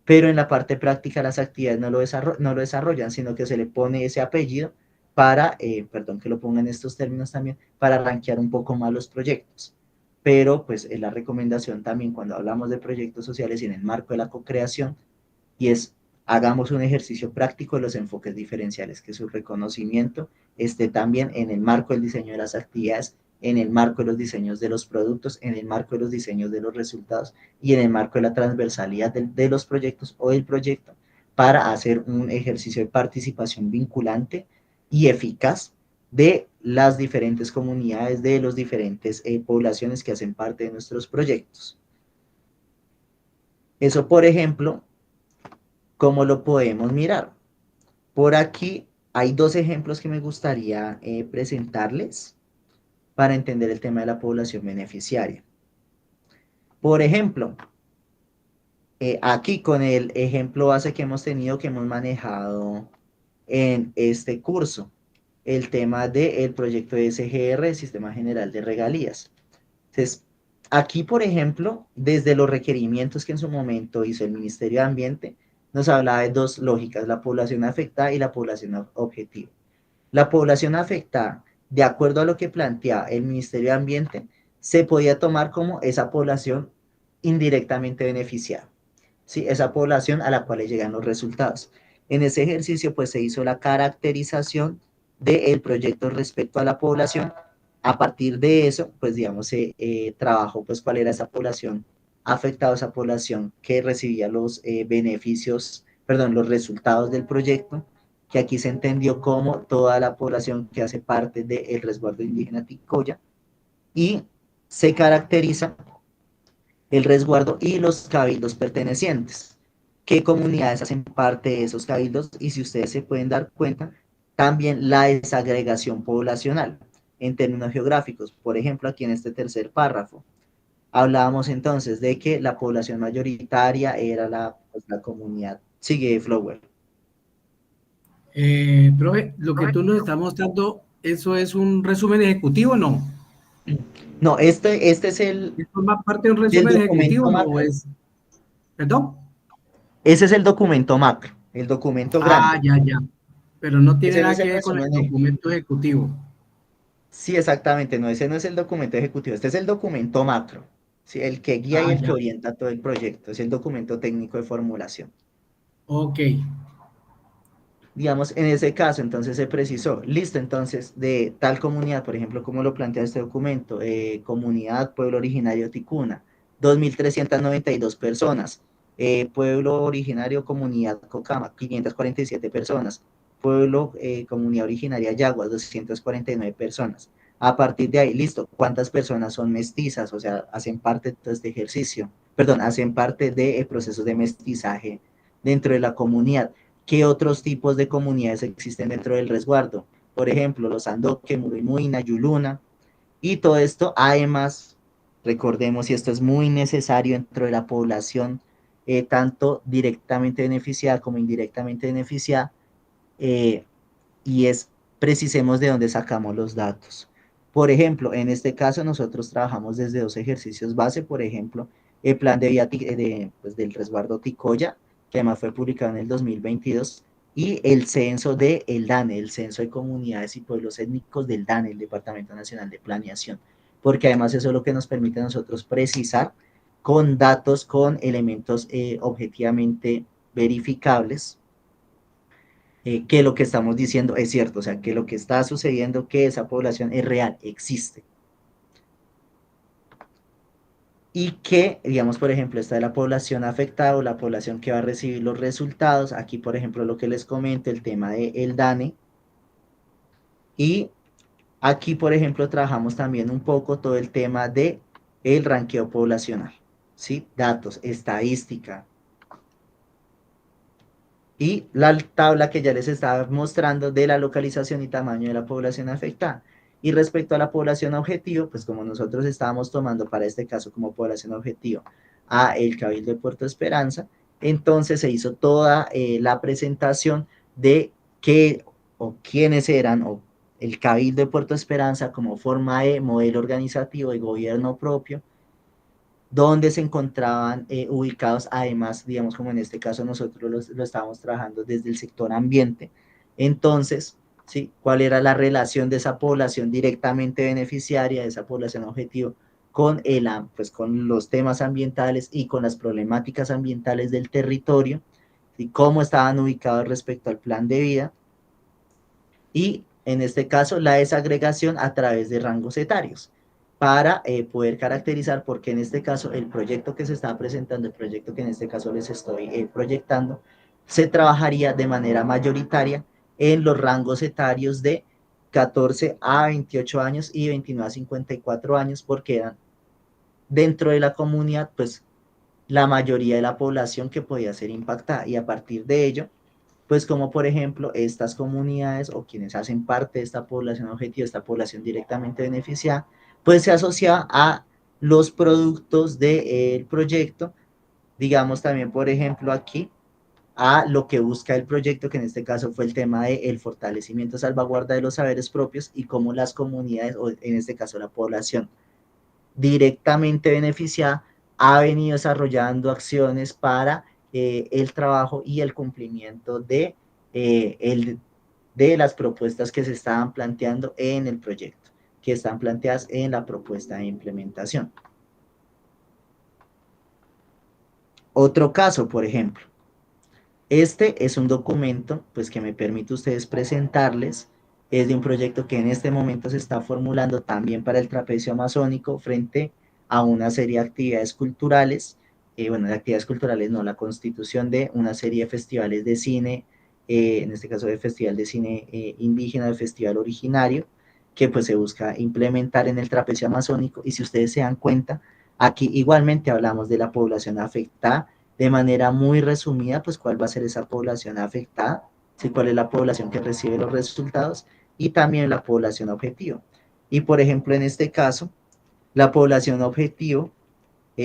Pero en la parte práctica las actividades no lo desarrollan, sino que se le pone ese apellido para, perdón que lo ponga en estos términos también, para rankear un poco más los proyectos. Pero pues es la recomendación también cuando hablamos de proyectos sociales y en el marco de la co-creación, y es hagamos un ejercicio práctico de los enfoques diferenciales, que su reconocimiento esté también en el marco del diseño de las actividades en el marco de los diseños de los productos, en el marco de los diseños de los resultados y en el marco de la transversalidad de los proyectos o del proyecto para hacer un ejercicio de participación vinculante y eficaz de las diferentes comunidades, de las diferentes poblaciones que hacen parte de nuestros proyectos. Eso, por ejemplo, ¿cómo lo podemos mirar? Por aquí hay dos ejemplos que me gustaría presentarles para entender el tema de la población beneficiaria. Por ejemplo, aquí con el ejemplo base que hemos tenido, que hemos manejado en este curso, el tema del proyecto de SGR, Sistema General de Regalías. Entonces, aquí, por ejemplo, desde los requerimientos que en su momento hizo el Ministerio de Ambiente, nos hablaba de dos lógicas, la población afectada y la población objetiva. La población afectada, de acuerdo a lo que planteaba el Ministerio de Ambiente, se podía tomar como esa población indirectamente beneficiada, ¿sí? Esa población a la cual le llegan los resultados. En ese ejercicio, pues se hizo la caracterización del proyecto respecto a la población. A partir de eso, pues digamos, se trabajó pues cuál era esa población afectada, esa población que recibía los beneficios, perdón, los resultados del proyecto, que aquí se entendió como toda la población que hace parte del resguardo indígena Ticoya, y se caracteriza el resguardo y los cabildos pertenecientes. ¿Qué comunidades hacen parte de esos cabildos? Y si ustedes se pueden dar cuenta, también la desagregación poblacional en términos geográficos. Por ejemplo, aquí en este tercer párrafo, hablábamos entonces de que la población mayoritaria era la comunidad. Sigue, Flower. Profe, lo que tú nos estás mostrando, ¿eso es un resumen ejecutivo o no? No, este es el ¿Forma parte de un del resumen ejecutivo documento o no macro. es? ¿Perdón? Ese es el documento macro, el documento Ah, grande. ya, ya. Pero no tiene Ese no nada es el que ver con el resumen documento ejecutivo. Sí, exactamente, no, ese no es el documento ejecutivo, este es el documento macro, ¿sí? El que guía y Ah, el que ya. orienta todo el proyecto, es el documento técnico de formulación. Ok. Digamos, en ese caso, entonces se precisó, listo, entonces, de tal comunidad, por ejemplo, como lo plantea este documento, comunidad, pueblo originario Ticuna, 2.392 personas, pueblo originario, comunidad Cocama, 547 personas, pueblo, comunidad originaria Yaguas, 249 personas. A partir de ahí, listo, ¿cuántas personas son mestizas? O sea, hacen parte de todo este ejercicio, perdón, hacen parte de procesos de mestizaje dentro de la comunidad. ¿Qué otros tipos de comunidades existen dentro del resguardo? Por ejemplo, los Andoque, Muruimuina, Yuluna, y todo esto, además, recordemos, y esto es muy necesario dentro de la población, tanto directamente beneficiada como indirectamente beneficiada, eh, y es, precisemos de dónde sacamos los datos. Por ejemplo, en este caso nosotros trabajamos desde dos ejercicios base, por ejemplo, el plan de vía pues, del resguardo Ticoya, que además fue publicado en el 2022, y el censo de el DANE, el censo de comunidades y pueblos étnicos del DANE, el Departamento Nacional de Planeación, porque además eso es lo que nos permite a nosotros precisar con datos, con elementos objetivamente verificables, que lo que estamos diciendo es cierto, o sea, que lo que está sucediendo, que esa población es real, existe. Y que, digamos, por ejemplo, está la población afectada o la población que va a recibir los resultados. Aquí, por ejemplo, lo que les comento, el tema del DANE. Y aquí, por ejemplo, trabajamos también un poco todo el tema de el ranqueo poblacional, ¿sí? Datos, estadística, y la tabla que ya les estaba mostrando de la localización y tamaño de la población afectada. Y respecto a la población objetivo, pues como nosotros estábamos tomando para este caso como población objetivo a el Cabildo de Puerto Esperanza, entonces se hizo toda la presentación de qué o quiénes eran o el Cabildo de Puerto Esperanza como forma de modelo organizativo y gobierno propio, donde se encontraban ubicados, además, digamos, como en este caso nosotros lo estábamos trabajando desde el sector ambiente. Entonces, ¿sí? ¿Cuál era la relación de esa población directamente beneficiaria, de esa población objetivo, con, pues, con los temas ambientales y con las problemáticas ambientales del territorio? ¿Sí? ¿Cómo estaban ubicados respecto al plan de vida? Y en este caso la desagregación a través de rangos etarios, para poder caracterizar, porque en este caso el proyecto que se está presentando, el proyecto que en este caso les estoy proyectando, se trabajaría de manera mayoritaria en los rangos etarios de 14 a 28 años y 29 a 54 años, porque eran dentro de la comunidad, pues la mayoría de la población que podía ser impactada, y a partir de ello, pues como por ejemplo estas comunidades o quienes hacen parte de esta población objetivo, esta población directamente beneficiada, pues se asocia a los productos del proyecto, digamos también por ejemplo aquí, a lo que busca el proyecto, que en este caso fue el tema del fortalecimiento, salvaguarda de los saberes propios, y cómo las comunidades, o en este caso la población directamente beneficiada, ha venido desarrollando acciones para el trabajo y el cumplimiento de las propuestas que se estaban planteando en el proyecto, que están planteadas en la propuesta de implementación. Otro caso, por ejemplo, este es un documento pues, que me permite a ustedes presentarles, es de un proyecto que en este momento se está formulando también para el trapecio amazónico, frente a una serie de actividades culturales, bueno, de actividades culturales no, la constitución de una serie de festivales de cine, en este caso de Festival de Cine Indígena, de Festival Originario, que pues se busca implementar en el trapecio amazónico. Y si ustedes se dan cuenta, aquí igualmente hablamos de la población afectada de manera muy resumida, pues cuál va a ser esa población afectada, ¿sí? Cuál es la población que recibe los resultados, y también la población objetivo. Y por ejemplo, en este caso, la población objetivo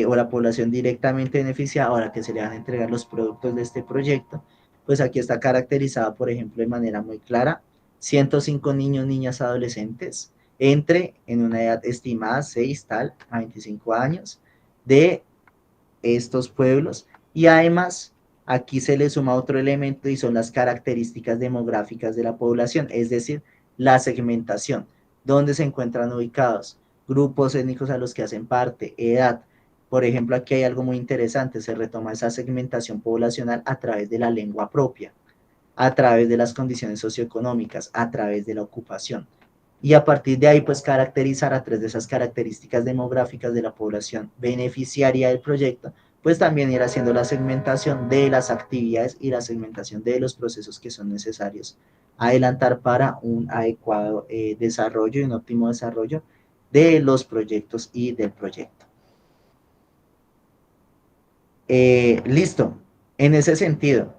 o la población directamente beneficiada, ahora que se le van a entregar los productos de este proyecto, pues aquí está caracterizada, por ejemplo, de manera muy clara: 105 niños, niñas, adolescentes, en una edad estimada 6 tal a 25 años, de estos pueblos. Y además aquí se le suma otro elemento, y son las características demográficas de la población, es decir, la segmentación, donde se encuentran ubicados, grupos étnicos a los que hacen parte, edad. Por ejemplo, aquí hay algo muy interesante: se retoma esa segmentación poblacional a través de la lengua propia, a través de las condiciones socioeconómicas, a través de la ocupación. Y a partir de ahí, pues caracterizar a tres de esas características demográficas de la población beneficiaria del proyecto, pues también ir haciendo la segmentación de las actividades y la segmentación de los procesos que son necesarios adelantar para un adecuado desarrollo y un óptimo desarrollo de los proyectos y del proyecto. Listo. En ese sentido,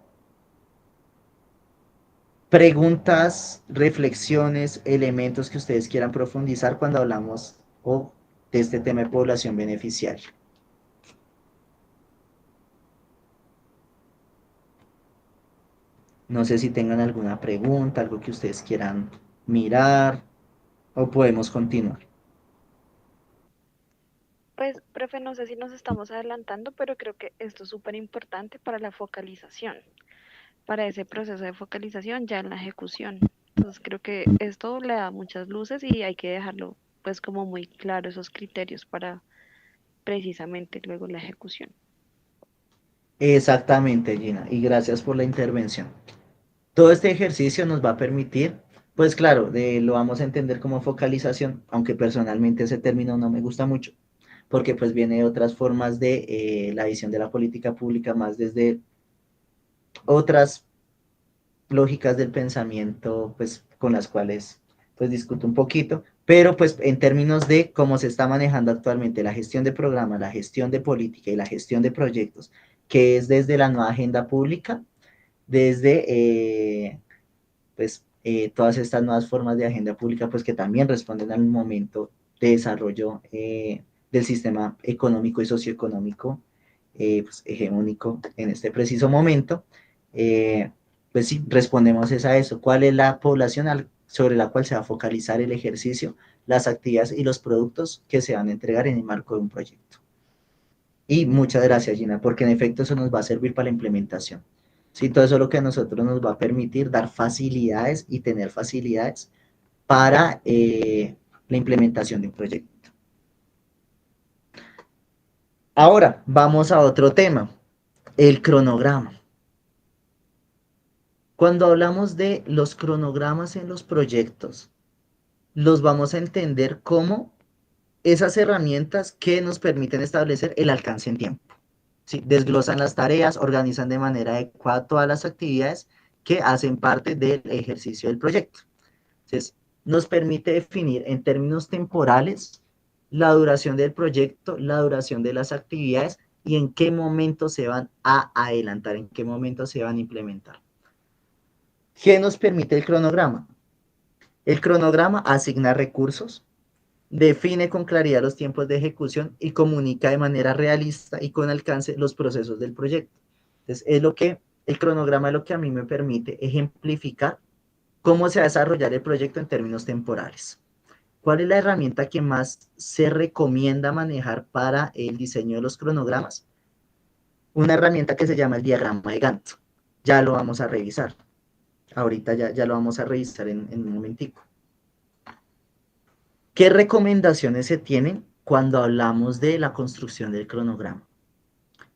preguntas, reflexiones, elementos que ustedes quieran profundizar cuando hablamos de este tema de población beneficiaria. No sé si tengan alguna pregunta, algo que ustedes quieran mirar, o podemos continuar. Pues, profe, no sé si nos estamos adelantando, pero creo que esto es súper importante para la focalización, para ese proceso de focalización ya en la ejecución. Entonces creo que esto le da muchas luces y hay que dejarlo pues como muy claro esos criterios para precisamente luego la ejecución. Exactamente, Gina, y gracias por la intervención. Todo este ejercicio nos va a permitir, pues claro, lo vamos a entender como focalización, aunque personalmente ese término no me gusta mucho, porque pues viene de otras formas de la visión de la política pública, más desde otras lógicas del pensamiento, pues con las cuales pues discuto un poquito, pero pues en términos de cómo se está manejando actualmente la gestión de programas, la gestión de política y la gestión de proyectos, que es desde la nueva agenda pública, desde todas estas nuevas formas de agenda pública, pues que también responden al momento de desarrollo del sistema económico y socioeconómico pues, hegemónico en este preciso momento. Pues sí, respondemos es a eso: ¿cuál es la población sobre la cual se va a focalizar el ejercicio, las actividades y los productos que se van a entregar en el marco de un proyecto? Y muchas gracias, Gina, porque en efecto eso nos va a servir para la implementación. Sí, todo eso es lo que a nosotros nos va a permitir dar facilidades y tener facilidades para la implementación de un proyecto. Ahora, vamos a otro tema: el cronograma. Cuando hablamos de los cronogramas en los proyectos, los vamos a entender como esas herramientas que nos permiten establecer el alcance en tiempo. ¿Sí? Desglosan las tareas, organizan de manera adecuada todas las actividades que hacen parte del ejercicio del proyecto. Entonces, nos permite definir en términos temporales la duración del proyecto, la duración de las actividades y en qué momento se van a adelantar, en qué momento se van a implementar. ¿Qué nos permite el cronograma? El cronograma asigna recursos, define con claridad los tiempos de ejecución y comunica de manera realista y con alcance los procesos del proyecto. Entonces, el cronograma es lo que a mí me permite ejemplificar cómo se va a desarrollar el proyecto en términos temporales. ¿Cuál es la herramienta que más se recomienda manejar para el diseño de los cronogramas? Una herramienta que se llama el diagrama de Gantt. Ya lo vamos a revisar. Ahorita ya lo vamos a revisar en un momentico. ¿Qué recomendaciones se tienen cuando hablamos de la construcción del cronograma?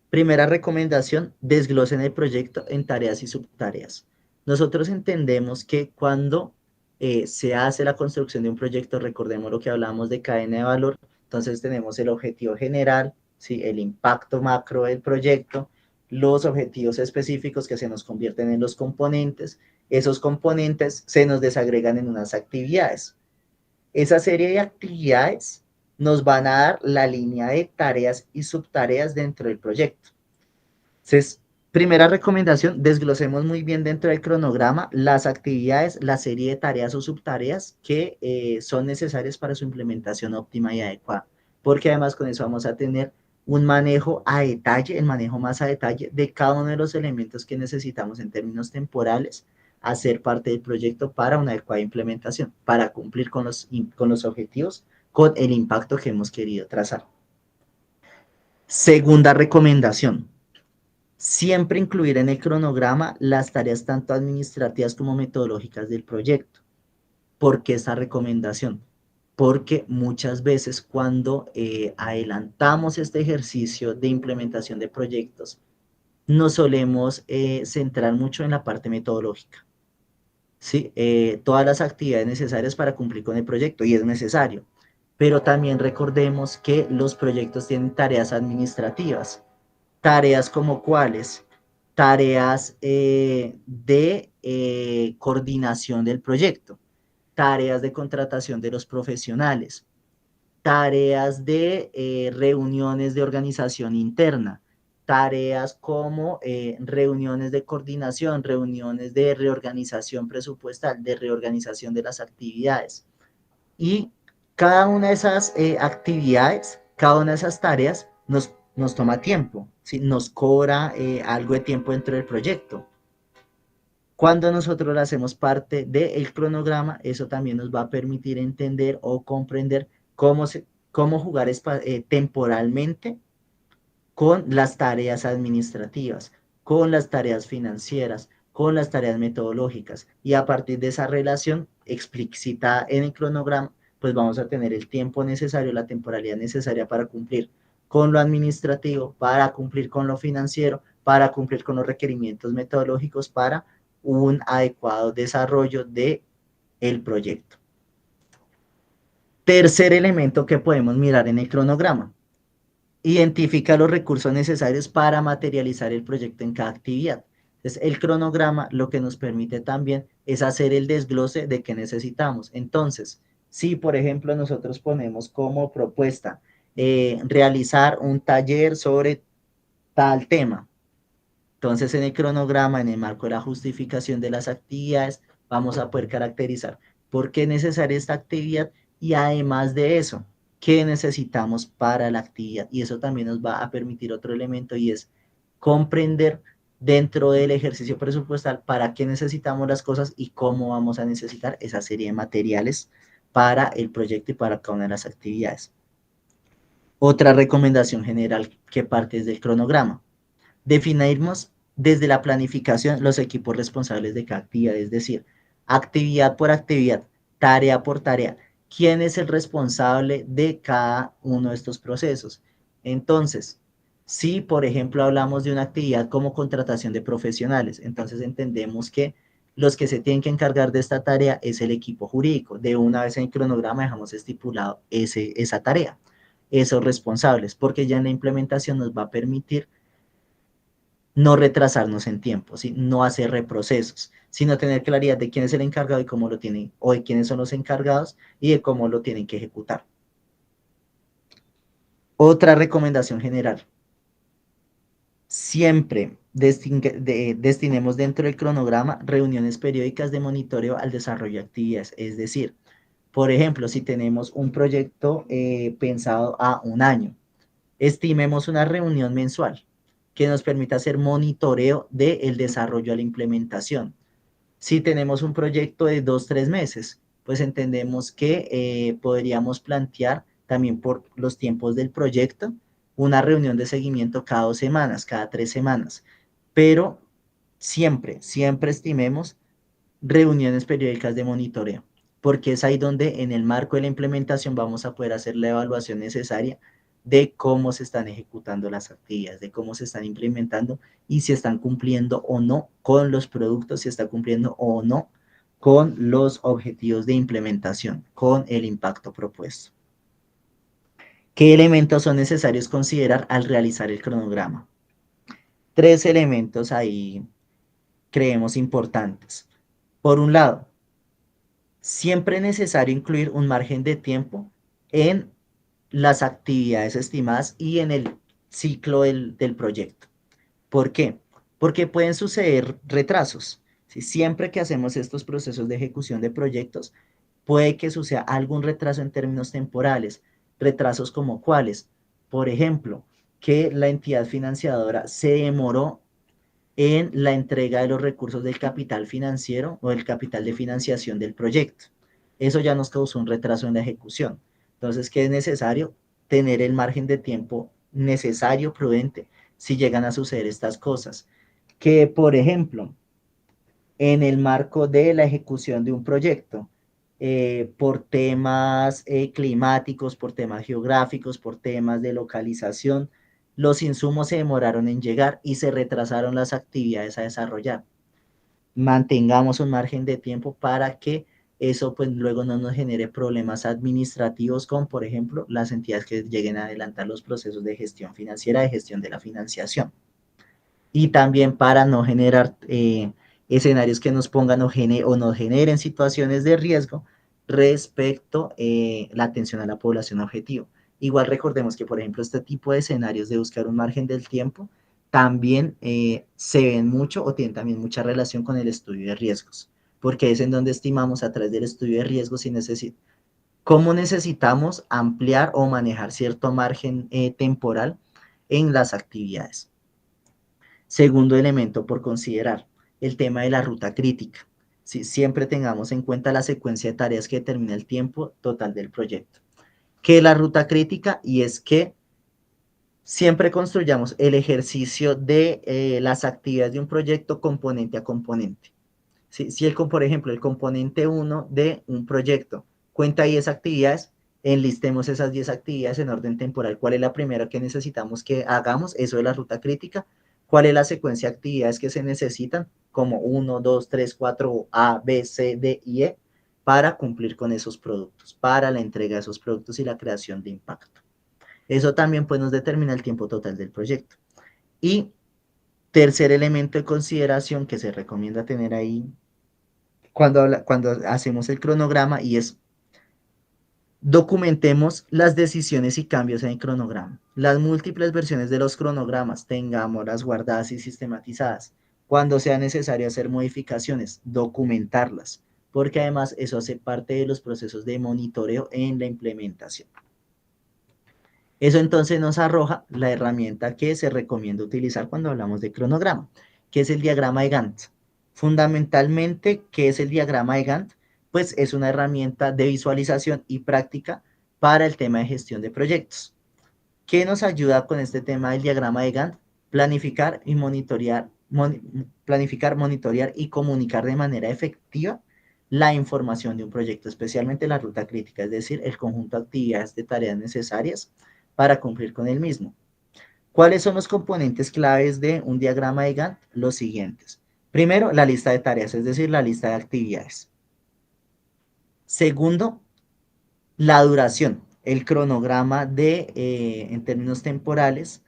Primera recomendación, desglosen el proyecto en tareas y subtareas. Nosotros entendemos que cuando se hace la construcción de un proyecto, recordemos lo que hablamos de cadena de valor, entonces tenemos el objetivo general, ¿sí? El impacto macro del proyecto, los objetivos específicos que se nos convierten en los componentes, esos componentes se nos desagregan en unas actividades. Esa serie de actividades nos van a dar la línea de tareas y subtareas dentro del proyecto. Entonces, primera recomendación, desglosemos muy bien dentro del cronograma las actividades, la serie de tareas o subtareas que son necesarias para su implementación óptima y adecuada, porque además con eso vamos a tener un manejo a detalle, el manejo más a detalle de cada uno de los elementos que necesitamos en términos temporales hacer parte del proyecto para una adecuada implementación, para cumplir con los objetivos, con el impacto que hemos querido trazar. Segunda recomendación, siempre incluir en el cronograma las tareas tanto administrativas como metodológicas del proyecto. ¿Por qué esta recomendación? Porque muchas veces cuando adelantamos este ejercicio de implementación de proyectos, nos solemos centrar mucho en la parte metodológica. ¿Sí? Todas las actividades necesarias para cumplir con el proyecto, y es necesario. Pero también recordemos que los proyectos tienen tareas administrativas. Tareas como cuáles, tareas de coordinación del proyecto, tareas de contratación de los profesionales, tareas de reuniones de organización interna, tareas como reuniones de coordinación, reuniones de reorganización presupuestal, de reorganización de las actividades. Y cada una de esas actividades, cada una de esas tareas nos toma tiempo, ¿sí? Nos cobra algo de tiempo dentro del proyecto. Cuando nosotros lo hacemos parte del cronograma, eso también nos va a permitir entender o comprender cómo jugar temporalmente con las tareas administrativas, con las tareas financieras, con las tareas metodológicas. Y a partir de esa relación explicitada en el cronograma, pues vamos a tener el tiempo necesario, la temporalidad necesaria para cumplir con lo administrativo, para cumplir con lo financiero, para cumplir con los requerimientos metodológicos, para un adecuado desarrollo del proyecto. Tercer elemento que podemos mirar en el cronograma. Identifica los recursos necesarios para materializar el proyecto en cada actividad. Entonces, el cronograma lo que nos permite también es hacer el desglose de qué necesitamos. Entonces, si por ejemplo nosotros ponemos como propuesta realizar un taller sobre tal tema, entonces en el cronograma, en el marco de la justificación de las actividades, vamos a poder caracterizar por qué es necesaria esta actividad y además de eso, qué necesitamos para la actividad. Y eso también nos va a permitir otro elemento y es comprender dentro del ejercicio presupuestal para qué necesitamos las cosas y cómo vamos a necesitar esa serie de materiales para el proyecto y para cada una de las actividades. Otra recomendación general que parte del cronograma. Definimos desde la planificación los equipos responsables de cada actividad, es decir, actividad por actividad, tarea por tarea, quién es el responsable de cada uno de estos procesos. Entonces, si por ejemplo hablamos de una actividad como contratación de profesionales, entonces entendemos que los que se tienen que encargar de esta tarea es el equipo jurídico. De una vez en el cronograma dejamos estipulado esa tarea, esos responsables, porque ya en la implementación nos va a permitir no retrasarnos en tiempo, ¿sí? No hacer reprocesos, sino tener claridad de quién es el encargado y cómo lo tienen, o de quiénes son los encargados y de cómo lo tienen que ejecutar. Otra recomendación general. Siempre destinemos dentro del cronograma reuniones periódicas de monitoreo al desarrollo de actividades. Es decir, por ejemplo, si tenemos un proyecto pensado a un año, estimemos una reunión mensual que nos permita hacer monitoreo del desarrollo a la implementación. Si tenemos un proyecto de 2-3 meses, pues entendemos que podríamos plantear también por los tiempos del proyecto una reunión de seguimiento cada 2 semanas, cada 3 semanas, pero siempre estimemos reuniones periódicas de monitoreo, porque es ahí donde en el marco de la implementación vamos a poder hacer la evaluación necesaria de cómo se están ejecutando las actividades, de cómo se están implementando y si están cumpliendo o no con los productos, si está cumpliendo o no con los objetivos de implementación, con el impacto propuesto. ¿Qué elementos son necesarios considerar al realizar el cronograma? 3 elementos ahí creemos importantes. Por un lado, siempre es necesario incluir un margen de tiempo en las actividades estimadas y en el ciclo del proyecto. ¿Por qué? Porque pueden suceder retrasos. ¿Sí? Siempre que hacemos estos procesos de ejecución de proyectos, puede que suceda algún retraso en términos temporales. Retrasos como cuáles. Por ejemplo, que la entidad financiadora se demoró en la entrega de los recursos del capital financiero o del capital de financiación del proyecto. Eso ya nos causó un retraso en la ejecución. Entonces, ¿qué es necesario? Tener el margen de tiempo necesario, prudente, si llegan a suceder estas cosas. Que, por ejemplo, en el marco de la ejecución de un proyecto, por temas climáticos, por temas geográficos, por temas de localización, los insumos se demoraron en llegar y se retrasaron las actividades a desarrollar. Mantengamos un margen de tiempo para que eso pues luego no nos genere problemas administrativos con, por ejemplo, las entidades que lleguen a adelantar los procesos de gestión financiera, de gestión de la financiación. Y también para no generar escenarios que nos pongan o nos generen situaciones de riesgo respecto la atención a la población objetivo. Igual recordemos que, por ejemplo, este tipo de escenarios de buscar un margen del tiempo también se ven mucho o tienen también mucha relación con el estudio de riesgos, porque es en donde estimamos a través del estudio de riesgos cómo necesitamos ampliar o manejar cierto margen temporal en las actividades. Segundo elemento por considerar, el tema de la ruta crítica. Sí, siempre tengamos en cuenta la secuencia de tareas que determina el tiempo total del proyecto. ¿Qué es la ruta crítica? Y es que siempre construyamos el ejercicio de las actividades de un proyecto componente a componente. ¿Sí? Si por ejemplo, el componente 1 de un proyecto cuenta 10 actividades, enlistemos esas 10 actividades en orden temporal. ¿Cuál es la primera que necesitamos que hagamos? Eso de la ruta crítica. ¿Cuál es la secuencia de actividades que se necesitan? Como 1, 2, 3, 4, A, B, C, D y E, para cumplir con esos productos, para la entrega de esos productos y la creación de impacto. Eso también pues, nos determina el tiempo total del proyecto. Y tercer elemento de consideración que se recomienda tener ahí cuando hacemos el cronograma y es documentemos las decisiones y cambios en el cronograma. Las múltiples versiones de los cronogramas, tengámoslas guardadas y sistematizadas. Cuando sea necesario hacer modificaciones, documentarlas, porque además eso hace parte de los procesos de monitoreo en la implementación. Eso entonces nos arroja la herramienta que se recomienda utilizar cuando hablamos de cronograma, que es el diagrama de Gantt. Fundamentalmente, ¿qué es el diagrama de Gantt? Pues es una herramienta de visualización y práctica para el tema de gestión de proyectos. ¿Qué nos ayuda con este tema del diagrama de Gantt? Planificar, monitorear y comunicar de manera efectiva la información de un proyecto, especialmente la ruta crítica, es decir, el conjunto de actividades de tareas necesarias para cumplir con el mismo. ¿Cuáles son los componentes claves de un diagrama de Gantt? Los siguientes. Primero, la lista de tareas, es decir, la lista de actividades. Segundo, la duración, el cronograma en términos temporales,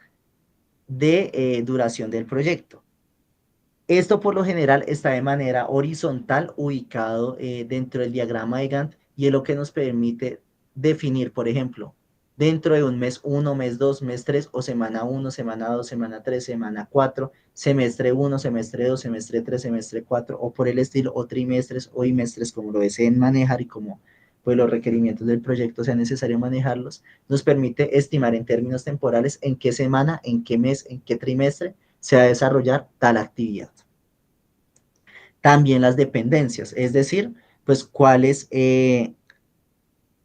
de duración del proyecto. Esto por lo general está de manera horizontal ubicado dentro del diagrama de Gantt y es lo que nos permite definir, por ejemplo, dentro de un mes 1, mes 2, mes 3 o semana 1, semana 2, semana 3, semana 4, semestre 1, semestre 2, semestre 3, semestre 4 o por el estilo, o trimestres o bimestres, como lo deseen manejar y como pues los requerimientos del proyecto sea necesario manejarlos, nos permite estimar en términos temporales en qué semana, en qué mes, en qué trimestre se va a desarrollar tal actividad. También las dependencias, es decir, pues cuál es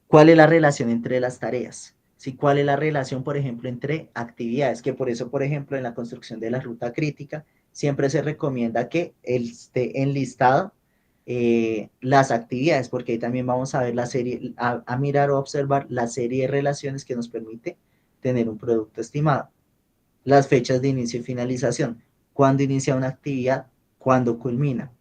la relación entre las tareas, ¿sí? ¿Cuál es la relación, por ejemplo, entre actividades? Que por eso, por ejemplo, en la construcción de la ruta crítica, siempre se recomienda que esté enlistado las actividades, porque ahí también vamos a ver la serie, a mirar o observar la serie de relaciones que nos permite tener un producto estimado. Las fechas de inicio y finalización, cuándo inicia una actividad, cuándo culmina.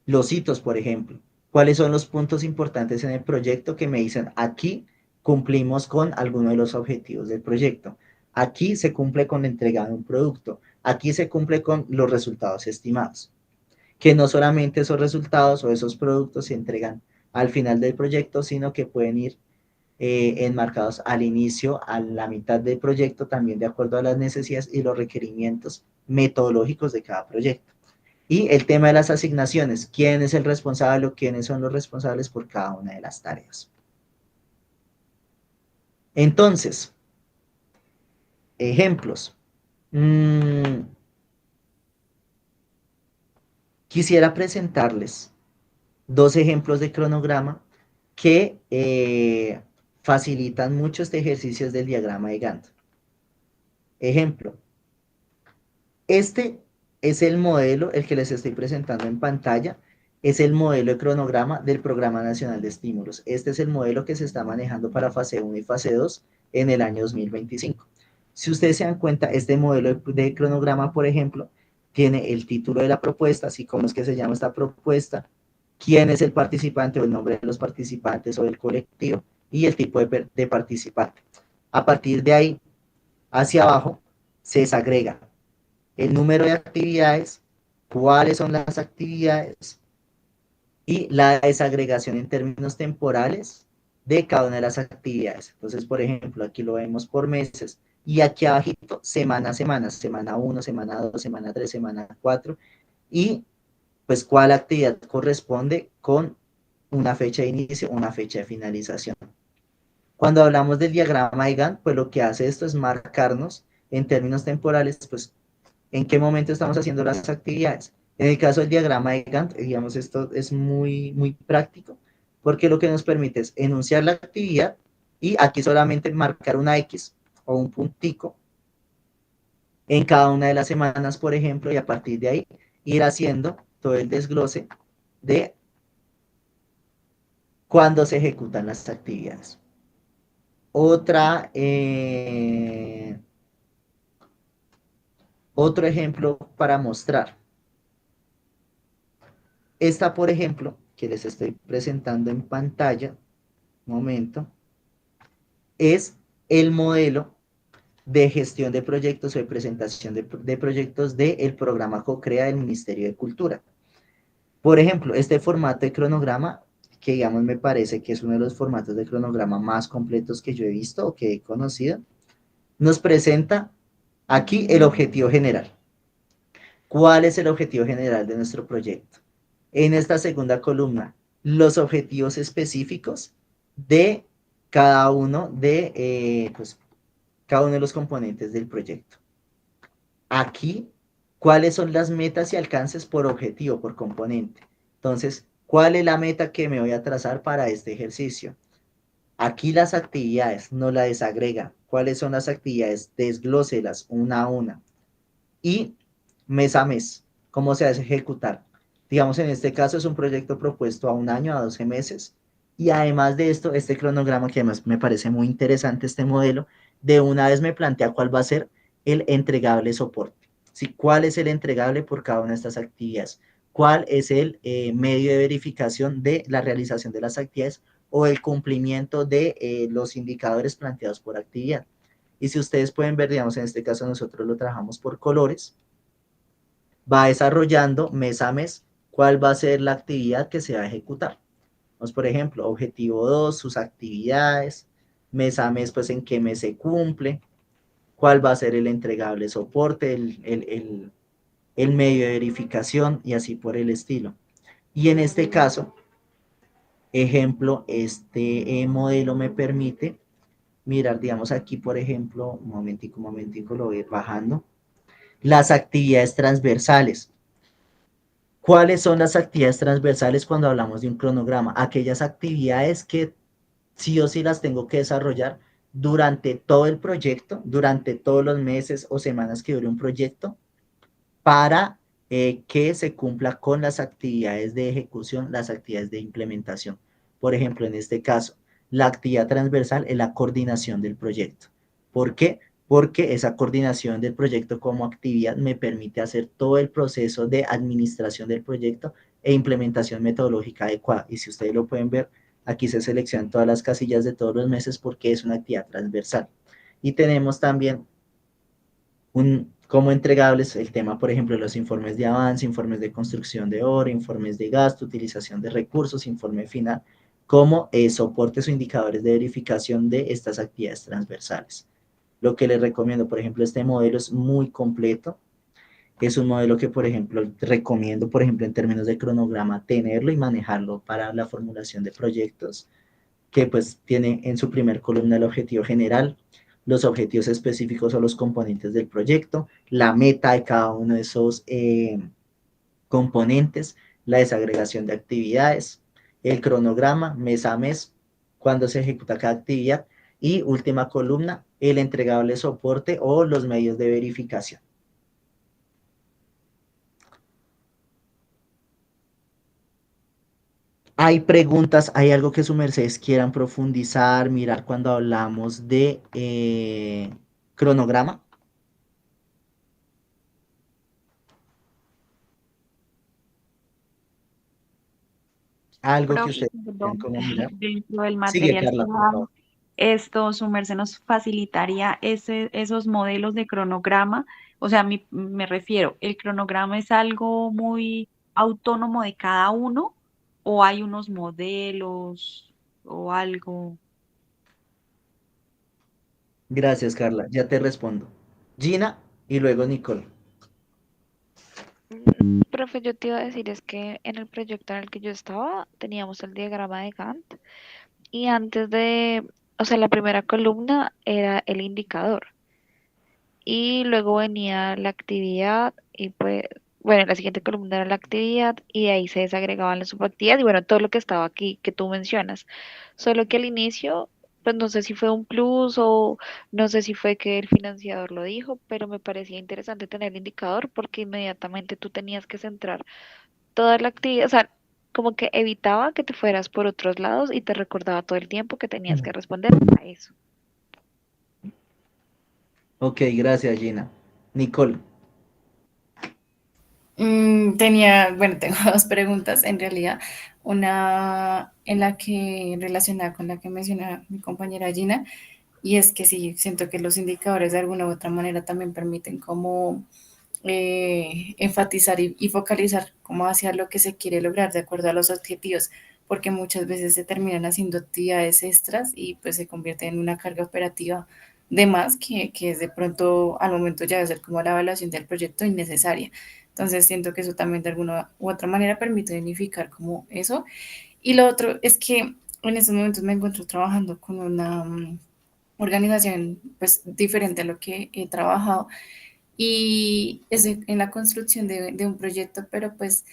Los hitos, por ejemplo, cuáles son los puntos importantes en el proyecto que me dicen aquí cumplimos con alguno de los objetivos del proyecto, aquí se cumple con la entrega de un producto, aquí se cumple con los resultados estimados, que no solamente esos resultados o esos productos se entregan al final del proyecto, sino que pueden ir enmarcados al inicio, a la mitad del proyecto, también de acuerdo a las necesidades y los requerimientos metodológicos de cada proyecto. Y el tema de las asignaciones, quién es el responsable o quiénes son los responsables por cada una de las tareas. Entonces, ejemplos. Quisiera presentarles dos ejemplos de cronograma que facilitan mucho este ejercicio del diagrama de Gantt. Ejemplo, este es el modelo, el que les estoy presentando en pantalla, es el modelo de cronograma del Programa Nacional de Estímulos. Este es el modelo que se está manejando para fase 1 y fase 2 en el año 2025. Si ustedes se dan cuenta, este modelo de cronograma, por ejemplo, tiene el título de la propuesta, así como es que se llama esta propuesta, quién es el participante o el nombre de los participantes o del colectivo y el tipo de participante. A partir de ahí, hacia abajo, se desagrega el número de actividades, cuáles son las actividades y la desagregación en términos temporales de cada una de las actividades. Entonces, por ejemplo, aquí lo vemos por meses y aquí abajito, semana a semana, semana 1, semana 2, semana 3, semana 4 y pues cuál actividad corresponde con una fecha de inicio, una fecha de finalización. Cuando hablamos del diagrama de Gantt, pues lo que hace esto es marcarnos en términos temporales, pues en qué momento estamos haciendo las actividades. En el caso del diagrama de Gantt, digamos, esto es muy, muy práctico, porque lo que nos permite es enunciar la actividad y aquí solamente marcar una X o un puntico en cada una de las semanas, por ejemplo, y a partir de ahí ir haciendo todo el desglose de cuándo se ejecutan las actividades. Otro ejemplo para mostrar. Esta, por ejemplo, que les estoy presentando en pantalla, un momento, es el modelo de gestión de proyectos o de presentación de proyectos del programa CoCrea del Ministerio de Cultura. Por ejemplo, este formato de cronograma, que digamos me parece que es uno de los formatos de cronograma más completos que yo he visto o que he conocido, nos presenta aquí el objetivo general. ¿Cuál es el objetivo general de nuestro proyecto? En esta segunda columna, los objetivos específicos de cada uno de, cada uno de los componentes del proyecto. Aquí, ¿cuáles son las metas y alcances por objetivo, por componente? Entonces, ¿cuál es la meta que me voy a trazar para este ejercicio? Aquí las actividades, no la desagrega. ¿Cuáles son las actividades? Desglóselas una a una. Y mes a mes, ¿cómo se hace ejecutar? Digamos, en este caso es un proyecto propuesto a 1 año, a 12 meses. Y además de esto, este cronograma, que además me parece muy interesante este modelo, de una vez me plantea cuál va a ser el entregable soporte. ¿sí? ¿Cuál es el entregable por cada una de estas actividades? ¿Cuál es el medio de verificación de la realización de las actividades o el cumplimiento de los indicadores planteados por actividad? Y si ustedes pueden ver, digamos, en este caso nosotros lo trabajamos por colores, va desarrollando mes a mes cuál va a ser la actividad que se va a ejecutar. Pues, por ejemplo, objetivo 2, sus actividades, mes a mes, pues en qué mes se cumple, cuál va a ser el entregable soporte, el medio de verificación y así por el estilo. Y en este caso, ejemplo, este modelo me permite mirar, digamos aquí, por ejemplo, un momentico, lo voy a ir bajando, las actividades transversales. ¿Cuáles son las actividades transversales cuando hablamos de un cronograma? Aquellas actividades que sí o sí las tengo que desarrollar durante todo el proyecto, durante todos los meses o semanas que dure un proyecto, para que se cumpla con las actividades de ejecución, las actividades de implementación. Por ejemplo, en este caso, la actividad transversal es la coordinación del proyecto. ¿Por qué? Porque esa coordinación del proyecto como actividad me permite hacer todo el proceso de administración del proyecto e implementación metodológica adecuada. Y si ustedes lo pueden ver, aquí se seleccionan todas las casillas de todos los meses porque es una actividad transversal. Y tenemos también como entregables el tema, por ejemplo, los informes de avance, informes de construcción de obra, informes de gasto, utilización de recursos, informe final, como soportes o indicadores de verificación de estas actividades transversales. Lo que les recomiendo, por ejemplo, este modelo es muy completo. Es un modelo que, por ejemplo, recomiendo, por ejemplo, en términos de cronograma, tenerlo y manejarlo para la formulación de proyectos, que pues tiene en su primer columna el objetivo general, los objetivos específicos o los componentes del proyecto, la meta de cada uno de esos componentes, la desagregación de actividades, el cronograma mes a mes, cuando se ejecuta cada actividad y última columna, el entregable soporte o los medios de verificación. Hay preguntas, hay algo que su mercedes quieran profundizar, mirar cuando hablamos de cronograma. Algo que Profe, ustedes quieran perdón, como mirar. dentro del Sigue, material que Carla, por da, favor. esto, su merced nos facilitaría esos modelos de cronograma. O sea, me refiero, ¿el cronograma es algo muy autónomo de cada uno o hay unos modelos o algo? Gracias, Carla. Ya te respondo. Gina y luego Nicole. Profe, yo te iba a decir, es que en el proyecto en el que yo estaba teníamos el diagrama de Gantt y antes de, o sea, la primera columna era el indicador y luego venía la actividad y pues, bueno, la siguiente columna era la actividad y de ahí se desagregaban las subactividades y bueno, todo lo que estaba aquí que tú mencionas. Solo que al inicio, pues no sé si fue un plus o no sé si fue que el financiador lo dijo, pero me parecía interesante tener el indicador porque inmediatamente tú tenías que centrar toda la actividad, o sea, como que evitaba que te fueras por otros lados y te recordaba todo el tiempo que tenías que responder a eso. Ok, gracias, Gina. Nicole. Bueno, tengo dos preguntas en realidad. Una en la que relacionada con la que menciona mi compañera Gina, y es que sí, siento que los indicadores de alguna u otra manera también permiten como enfatizar y focalizar como hacia lo que se quiere lograr de acuerdo a los objetivos, porque muchas veces se terminan haciendo actividades extras y pues se convierte en una carga operativa de más que es de pronto al momento ya de hacer como la evaluación del proyecto innecesaria. Entonces siento que eso también de alguna u otra manera permite unificar como eso. Y lo otro es que en estos momentos me encuentro trabajando con una organización pues diferente a lo que he trabajado y es en la construcción de un proyecto, pero pues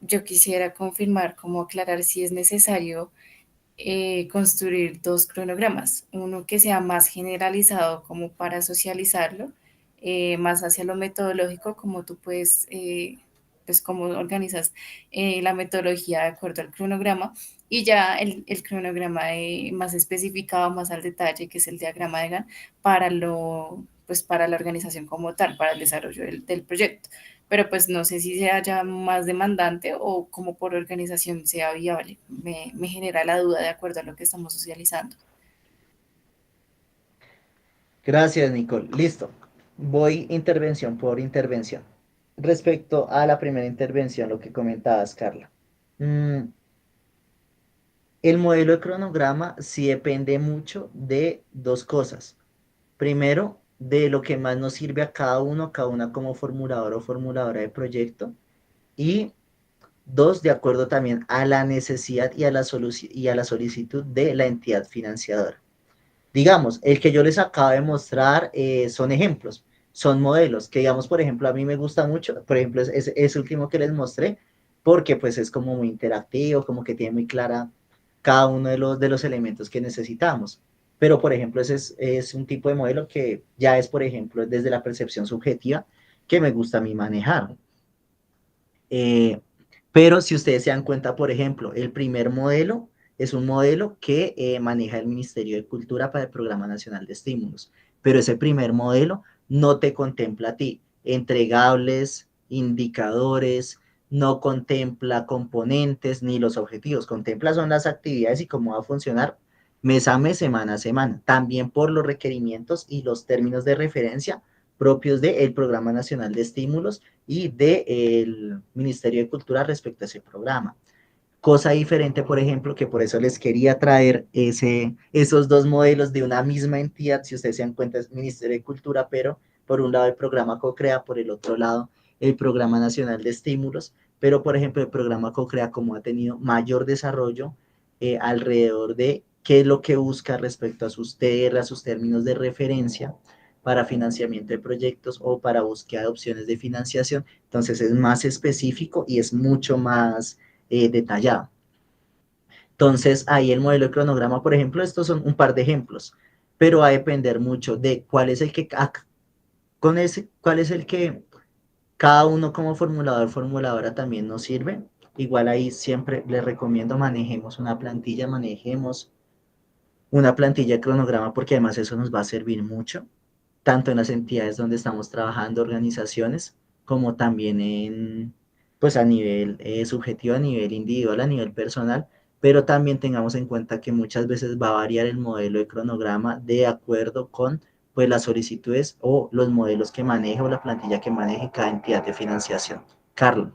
yo quisiera confirmar, como aclarar si es necesario construir dos cronogramas, uno que sea más generalizado como para socializarlo, más hacia lo metodológico, como tú puedes, pues cómo organizas la metodología de acuerdo al cronograma, y ya el cronograma más especificado, más al detalle, que es el diagrama de Gantt, para pues para la organización como tal, para el desarrollo del proyecto. Pero pues no sé si sea ya más demandante o como por organización sea viable. Me genera la duda de acuerdo a lo que estamos socializando. Gracias, Nicole. Listo. Voy intervención por intervención. Respecto a la primera intervención, lo que comentabas, Carla. El modelo de cronograma sí depende mucho de dos cosas. Primero, de lo que más nos sirve a cada uno, cada una como formulador o formuladora de proyecto. Y dos, de acuerdo también a la necesidad y a la solicitud de la entidad financiadora. Digamos, el que yo les acabo de mostrar son ejemplos, son modelos, que digamos, por ejemplo, a mí me gusta mucho, por ejemplo, ese último que les mostré, porque pues es como muy interactivo, como que tiene muy clara cada uno de los elementos que necesitamos. Pero, por ejemplo, ese es un tipo de modelo que ya es, por ejemplo, desde la percepción subjetiva que me gusta a mí manejar. Eh, pero si ustedes se dan cuenta, por ejemplo, el primer modelo es un modelo que maneja el Ministerio de Cultura para el Programa Nacional de Estímulos, pero ese primer modelo no te contempla a ti entregables, indicadores, no contempla componentes ni los objetivos, contempla son las actividades y cómo va a funcionar mes a mes, semana a semana, también por los requerimientos y los términos de referencia propios del Programa Nacional de Estímulos y del Ministerio de Cultura respecto a ese programa. Cosa diferente, por ejemplo, que por eso les quería traer esos dos modelos de una misma entidad, si ustedes se dan cuenta es Ministerio de Cultura, pero por un lado el programa CoCrea, por el otro lado el Programa Nacional de Estímulos, pero por ejemplo el programa CoCrea como ha tenido mayor desarrollo alrededor de qué es lo que busca respecto a sus TR, a sus términos de referencia, para financiamiento de proyectos o para búsqueda de opciones de financiación. Entonces es más específico y es mucho más detallado. Entonces ahí el modelo de cronograma, por ejemplo, estos son un par de ejemplos, pero va a depender mucho de cuál es el que, cuál es el que cada uno como formulador, formuladora también nos sirve. Igual ahí siempre les recomiendo manejemos una plantilla, manejemos una plantilla de cronograma porque además eso nos va a servir mucho tanto en las entidades donde estamos trabajando, organizaciones, como también en, pues a nivel subjetivo, a nivel individual, a nivel personal, pero también tengamos en cuenta que muchas veces va a variar el modelo de cronograma de acuerdo con pues las solicitudes o los modelos que maneje o la plantilla que maneje cada entidad de financiación. Carlos.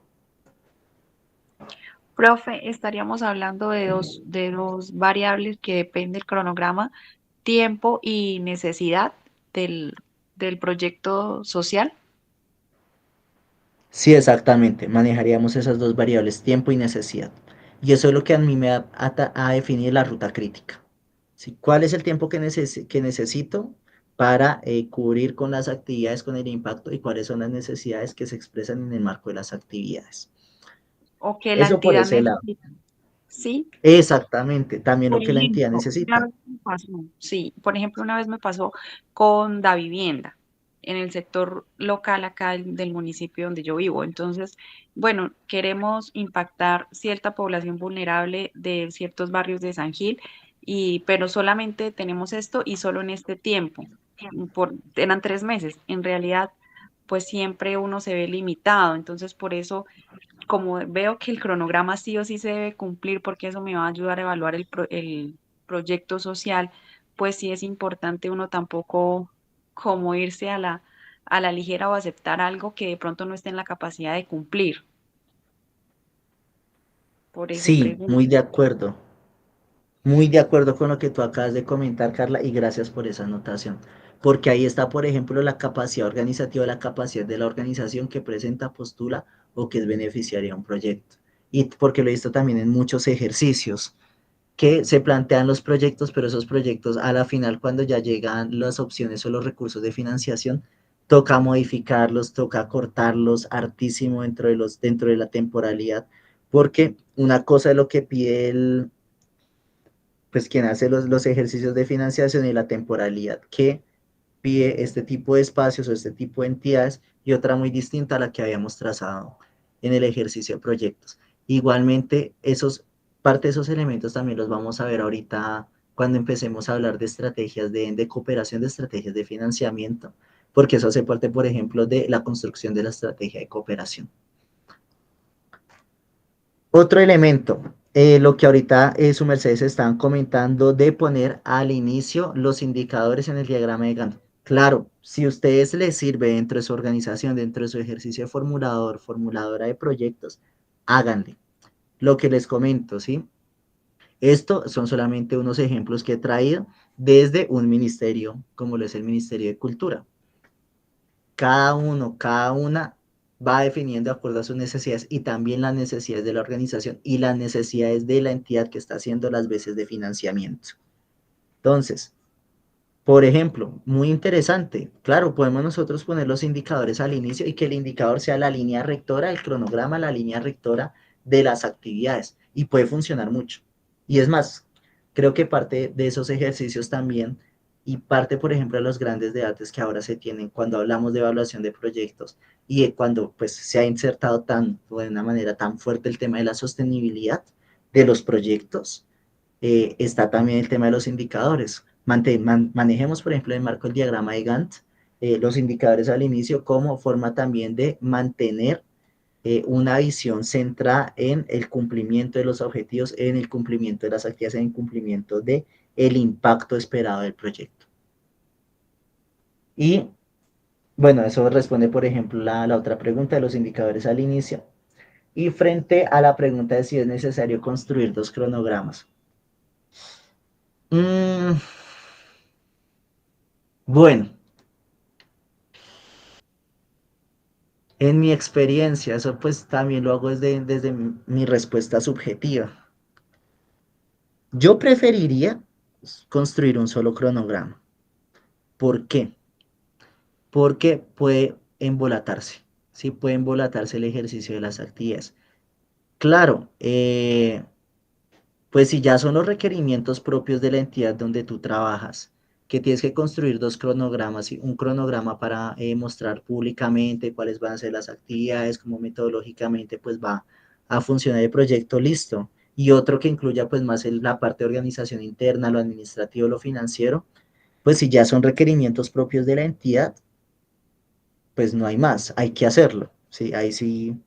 Profe, estaríamos hablando de dos variables que depende del cronograma, tiempo y necesidad del, del proyecto social. Sí, exactamente. Manejaríamos esas dos variables, tiempo y necesidad. Y eso es lo que a mí me da a definir la ruta crítica. ¿Sí? ¿Cuál es el tiempo que necesito para cubrir con las actividades, con el impacto y cuáles son las necesidades que se expresan en el marco de las actividades? O que la Eso por entidad ese lado. necesita. ¿Sí? Exactamente, también Por lo que la entidad ejemplo, una necesita. vez me pasó, sí, por ejemplo, una vez me pasó con la vivienda en el sector local acá del municipio donde yo vivo. Entonces, bueno, queremos impactar cierta población vulnerable de ciertos barrios de San Gil, pero solamente tenemos esto y solo en este tiempo. Eran 3 meses. En realidad, pues siempre uno se ve limitado. Entonces, por eso como veo que el cronograma sí o sí se debe cumplir porque eso me va a ayudar a evaluar el proyecto social, pues sí es importante uno tampoco como irse a la ligera o aceptar algo que de pronto no esté en la capacidad de cumplir. Por eso Sí, pregunto. muy de acuerdo con lo que tú acabas de comentar, Carla, y gracias por esa anotación. Porque ahí está, por ejemplo, la capacidad organizativa, la capacidad de la organización que presenta, postula o que es beneficiaria de un proyecto. Y porque lo he visto también en muchos ejercicios que se plantean los proyectos, pero esos proyectos a la final, cuando ya llegan las opciones o los recursos de financiación, toca modificarlos, toca cortarlos hartísimo dentro de la temporalidad, porque una cosa es lo que pide pues quien hace los ejercicios de financiación y la temporalidad que pide este tipo de espacios o este tipo de entidades y otra muy distinta a la que habíamos trazado en el ejercicio de proyectos. Igualmente, parte de esos elementos también los vamos a ver ahorita cuando empecemos a hablar de estrategias de cooperación, de estrategias de financiamiento, porque eso hace parte, por ejemplo, de la construcción de la estrategia de cooperación. Otro elemento, lo que ahorita su merced estaban comentando de poner al inicio los indicadores en el diagrama de Gantt. Claro, si a ustedes les sirve dentro de su organización, dentro de su ejercicio de formulador, formuladora de proyectos, háganle. Lo que les comento, ¿sí? Esto son solamente unos ejemplos que he traído desde un ministerio, como lo es el Ministerio de Cultura. Cada uno, cada una va definiendo de acuerdo a sus necesidades y también las necesidades de la organización y las necesidades de la entidad que está haciendo las veces de financiamiento. Entonces, por ejemplo, muy interesante, claro, podemos nosotros poner los indicadores al inicio y que el indicador sea la línea rectora, el cronograma, la línea rectora de las actividades y puede funcionar mucho. Y es más, creo que parte de esos ejercicios también y parte, por ejemplo, de los grandes debates que ahora se tienen cuando hablamos de evaluación de proyectos y cuando pues se ha insertado de una manera tan fuerte el tema de la sostenibilidad de los proyectos, está también el tema de los indicadores. Manejemos, por ejemplo, en el marco del diagrama de Gantt, los indicadores al inicio como forma también de mantener una visión centrada en el cumplimiento de los objetivos, en el cumplimiento de las actividades, en el cumplimiento de el impacto esperado del proyecto. Y bueno, eso responde, por ejemplo, la otra pregunta de los indicadores al inicio. Y frente a la pregunta de si es necesario construir dos cronogramas. Bueno, en mi experiencia, eso pues también lo hago desde mi respuesta subjetiva. Yo preferiría construir un solo cronograma. ¿Por qué? Porque puede embolatarse, ¿sí? Puede embolatarse el ejercicio de las actividades. Claro, pues si ya son los requerimientos propios de la entidad donde tú trabajas, que tienes que construir dos cronogramas, un cronograma para mostrar públicamente cuáles van a ser las actividades, cómo metodológicamente pues va a funcionar el proyecto, listo. Y otro que incluya pues más la parte de organización interna, lo administrativo, lo financiero, pues si ya son requerimientos propios de la entidad, pues no hay más, hay que hacerlo, ¿sí? Ahí sí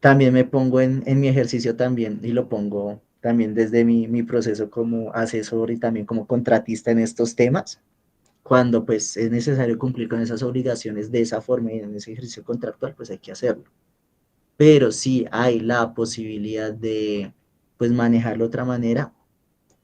también me pongo en mi ejercicio también y lo pongo también desde mi proceso como asesor y también como contratista en estos temas, cuando pues es necesario cumplir con esas obligaciones de esa forma y en ese ejercicio contractual, pues hay que hacerlo. Pero si hay la posibilidad de pues manejarlo de otra manera,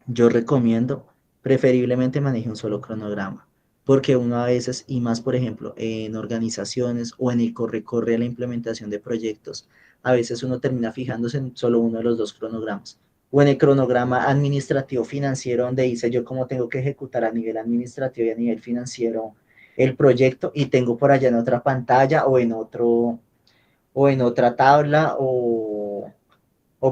yo recomiendo preferiblemente maneje un solo cronograma, porque uno a veces, y más por ejemplo en organizaciones o en el corre-corre de la implementación de proyectos, a veces uno termina fijándose en solo uno de los dos cronogramas, o en el cronograma administrativo financiero donde dice yo cómo tengo que ejecutar a nivel administrativo y a nivel financiero el proyecto, y tengo por allá en otra pantalla o en otra tabla o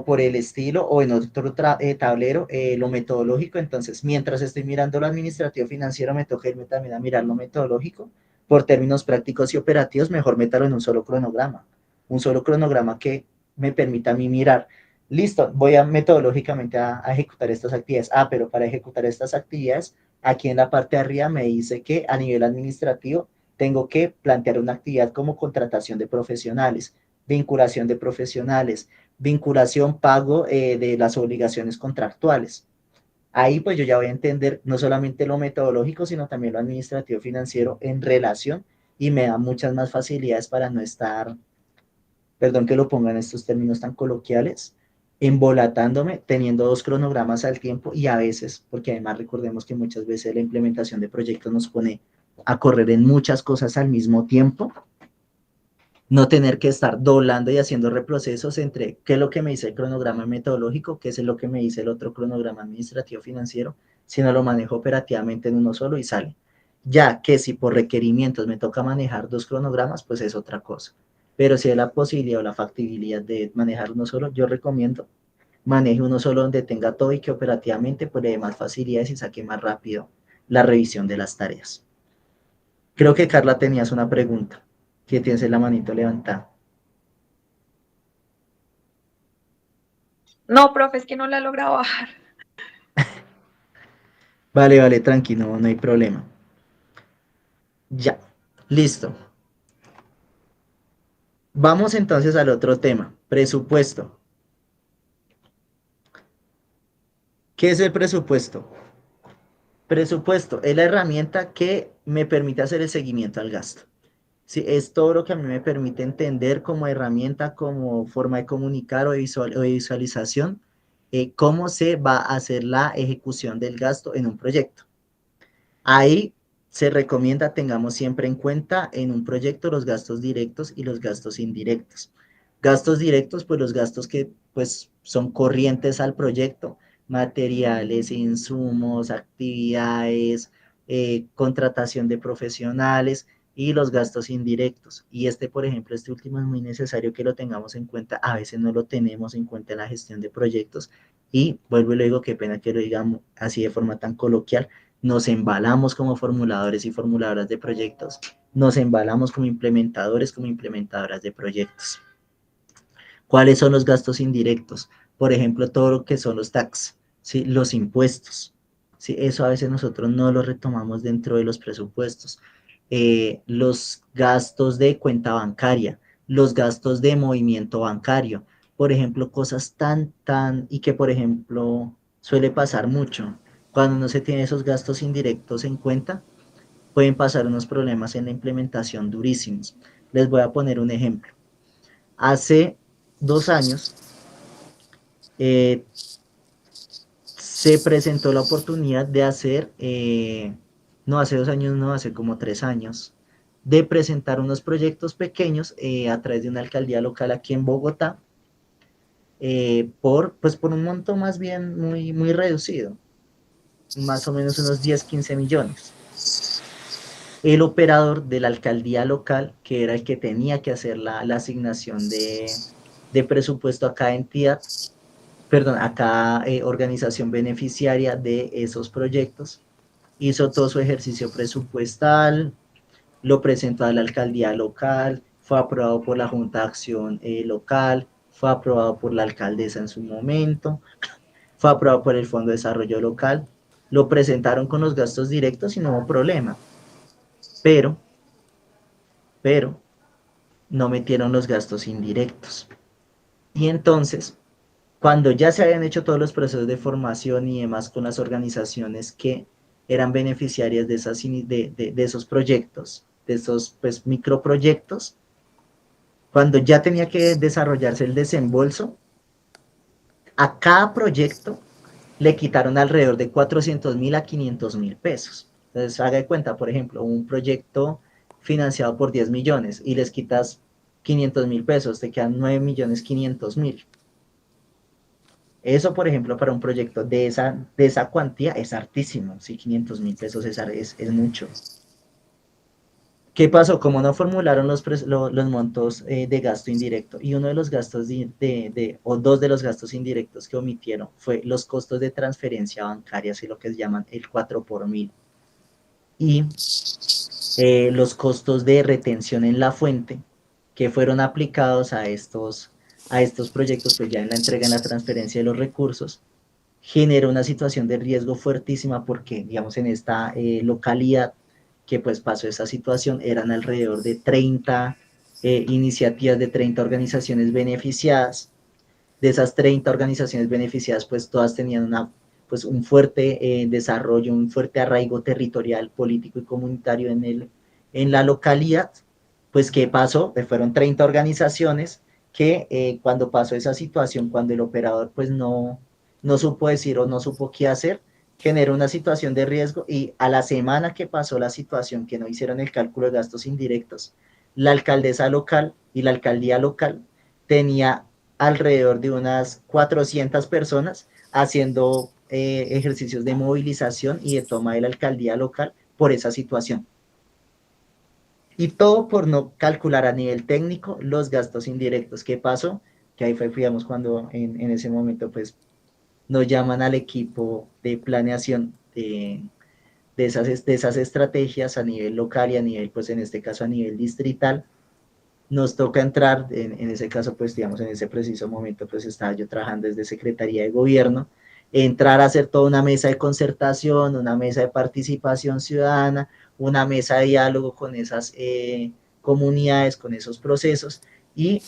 por el estilo, o en otro tablero, lo metodológico. Entonces, mientras estoy mirando lo administrativo financiero, me toca irme también a mirar lo metodológico. Por términos prácticos y operativos, mejor métalo en un solo cronograma. Un solo cronograma que me permita a mí mirar, listo, voy a metodológicamente a ejecutar estas actividades. Ah, pero para ejecutar estas actividades, aquí en la parte de arriba me dice que a nivel administrativo tengo que plantear una actividad como contratación de profesionales, vinculación de profesionales, vinculación, pago de las obligaciones contractuales. Ahí pues yo ya voy a entender no solamente lo metodológico, sino también lo administrativo financiero en relación y me da muchas más facilidades para no estar, perdón que lo ponga en estos términos tan coloquiales, embolatándome, teniendo dos cronogramas al tiempo y a veces, porque además recordemos que muchas veces la implementación de proyectos nos pone a correr en muchas cosas al mismo tiempo, no tener que estar doblando y haciendo reprocesos entre qué es lo que me dice el cronograma metodológico, qué es lo que me dice el otro cronograma administrativo financiero, sino lo manejo operativamente en uno solo y sale. Ya que si por requerimientos me toca manejar dos cronogramas, pues es otra cosa. Pero si hay la posibilidad o la factibilidad de manejar uno solo, yo recomiendo maneje uno solo donde tenga todo y que operativamente pues le dé más facilidades y saque más rápido la revisión de las tareas. Creo que Carla tenías una pregunta, que tienes la manito levantada. No, profe, es que no la he logrado bajar. Vale, vale, tranquilo, no hay problema. Ya. Listo. Vamos entonces al otro tema, presupuesto. ¿Qué es el presupuesto? Presupuesto es la herramienta que me permite hacer el seguimiento al gasto. Sí, es todo lo que a mí me permite entender como herramienta, como forma de comunicar o de visualización, cómo se va a hacer la ejecución del gasto en un proyecto. Ahí se recomienda tengamos siempre en cuenta en un proyecto los gastos directos y los gastos indirectos. Gastos directos, pues los gastos que pues son corrientes al proyecto, materiales, insumos, actividades, contratación de profesionales y los gastos indirectos. Y por ejemplo, este último es muy necesario que lo tengamos en cuenta. A veces no lo tenemos en cuenta en la gestión de proyectos y vuelvo y le digo, qué pena que lo digamos así de forma tan coloquial, nos embalamos como formuladores y formuladoras de proyectos, nos embalamos como implementadores, como implementadoras de proyectos. ¿Cuáles son los gastos indirectos? Por ejemplo, todo lo que son los tax, ¿sí? Los impuestos. ¿Sí? Eso a veces nosotros no lo retomamos dentro de los presupuestos. Los gastos de cuenta bancaria, los gastos de movimiento bancario, por ejemplo, cosas y que por ejemplo suele pasar mucho. Cuando no se tiene esos gastos indirectos en cuenta, pueden pasar unos problemas en la implementación durísimos. Les voy a poner un ejemplo. Hace 2 años eh, se presentó la oportunidad de hacer, no hace 2 años, no, hace como 3 años, de presentar unos proyectos pequeños a través de una alcaldía local aquí en Bogotá, pues por un monto más bien muy, muy reducido, más o menos unos 10-15 millones. El operador de la alcaldía local, que era el que tenía que hacer la asignación de presupuesto a cada entidad, perdón, a cada organización beneficiaria de esos proyectos, hizo todo su ejercicio presupuestal, lo presentó a la alcaldía local, fue aprobado por la Junta de Acción Local, fue aprobado por la alcaldesa en su momento, fue aprobado por el Fondo de Desarrollo Local, lo presentaron con los gastos directos y no hubo problema, pero no metieron los gastos indirectos. Y entonces, cuando ya se habían hecho todos los procesos de formación y demás con las organizaciones que eran beneficiarias de esos proyectos, de esos pues, microproyectos, cuando ya tenía que desarrollarse el desembolso, a cada proyecto le quitaron alrededor de 400.000 a 500.000 pesos. Entonces, haga de cuenta, por ejemplo, un proyecto financiado por 10 millones y les quitas 500.000 pesos, te quedan 9.500.000. Eso, por ejemplo, para un proyecto de esa cuantía es hartísimo. Sí, 500.000 pesos es mucho. ¿Qué pasó? Como no formularon los montos de gasto indirecto y uno de los gastos o dos de los gastos indirectos que omitieron fue los costos de transferencia bancaria, así lo que se llaman el 4 por mil, y los costos de retención en la fuente que fueron aplicados a estos proyectos, pues ya en la entrega, en la transferencia de los recursos, genera una situación de riesgo fuertísima porque, digamos, en esta localidad que pues pasó esa situación, eran alrededor de 30 iniciativas de 30 organizaciones beneficiadas. De esas 30 organizaciones beneficiadas, pues todas tenían un fuerte desarrollo, un fuerte arraigo territorial, político y comunitario en la localidad. Pues, ¿qué pasó? Fueron 30 organizaciones que cuando pasó esa situación, cuando el operador pues no supo decir o no supo qué hacer, generó una situación de riesgo y a la semana que pasó la situación, que no hicieron el cálculo de gastos indirectos, la alcaldesa local y la alcaldía local tenía alrededor de unas 400 personas haciendo ejercicios de movilización y de toma de la alcaldía local por esa situación. Y todo por no calcular a nivel técnico los gastos indirectos. ¿Qué pasó? Que ahí fue, digamos, cuando en ese momento pues nos llaman al equipo de planeación de esas estrategias a nivel local y a nivel, pues en este caso a nivel distrital. Nos toca entrar, en ese caso, pues digamos, en ese preciso momento, pues estaba yo trabajando desde Secretaría de Gobierno, entrar a hacer toda una mesa de concertación, una mesa de participación ciudadana, una mesa de diálogo con esas comunidades, con esos procesos, y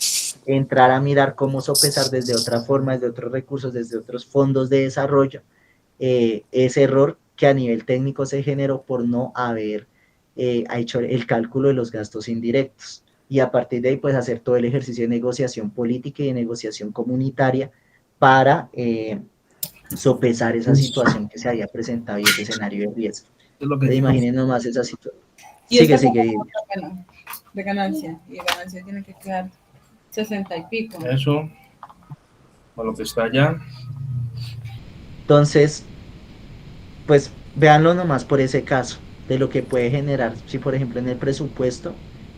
entrar a mirar cómo sopesar desde otra forma, desde otros recursos, desde otros fondos de desarrollo, ese error que a nivel técnico se generó por no haber hecho el cálculo de los gastos indirectos. Y a partir de ahí, pues hacer todo el ejercicio de negociación política y de negociación comunitaria para sopesar esa situación que se había presentado y ese escenario de riesgo. Es lo que Imaginen nomás esa situación. Y Sigue. Bueno, de ganancia, y de ganancia tiene que quedar 60 y pico. Eso, con lo que está allá. Entonces, pues véanlo nomás por ese caso, de lo que puede generar, si por ejemplo en el presupuesto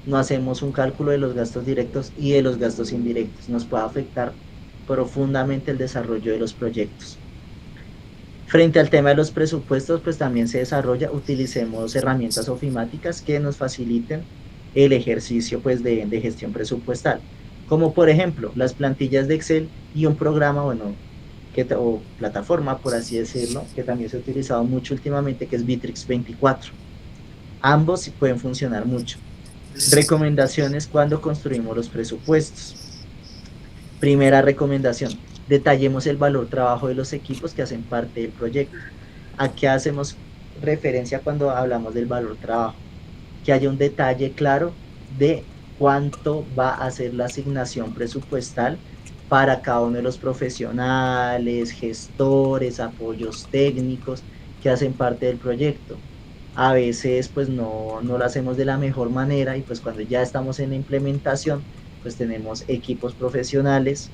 no hacemos un cálculo de los gastos directos y de los gastos indirectos, nos puede afectar profundamente el desarrollo de los proyectos. Frente al tema de los presupuestos, pues también se desarrolla, utilicemos herramientas ofimáticas que nos faciliten el ejercicio pues de gestión presupuestal, como por ejemplo las plantillas de Excel y un programa, bueno, o plataforma, por así decirlo, que también se ha utilizado mucho últimamente, que es Bitrix 24. Ambos pueden funcionar mucho. Recomendaciones cuando construimos los presupuestos. Primera recomendación, detallemos el valor trabajo de los equipos que hacen parte del proyecto. ¿A qué hacemos referencia cuando hablamos del valor trabajo? Que haya un detalle claro de cuánto va a ser la asignación presupuestal para cada uno de los profesionales, gestores, apoyos técnicos que hacen parte del proyecto. A veces pues no lo hacemos de la mejor manera, y pues cuando ya estamos en la implementación, pues tenemos equipos profesionales,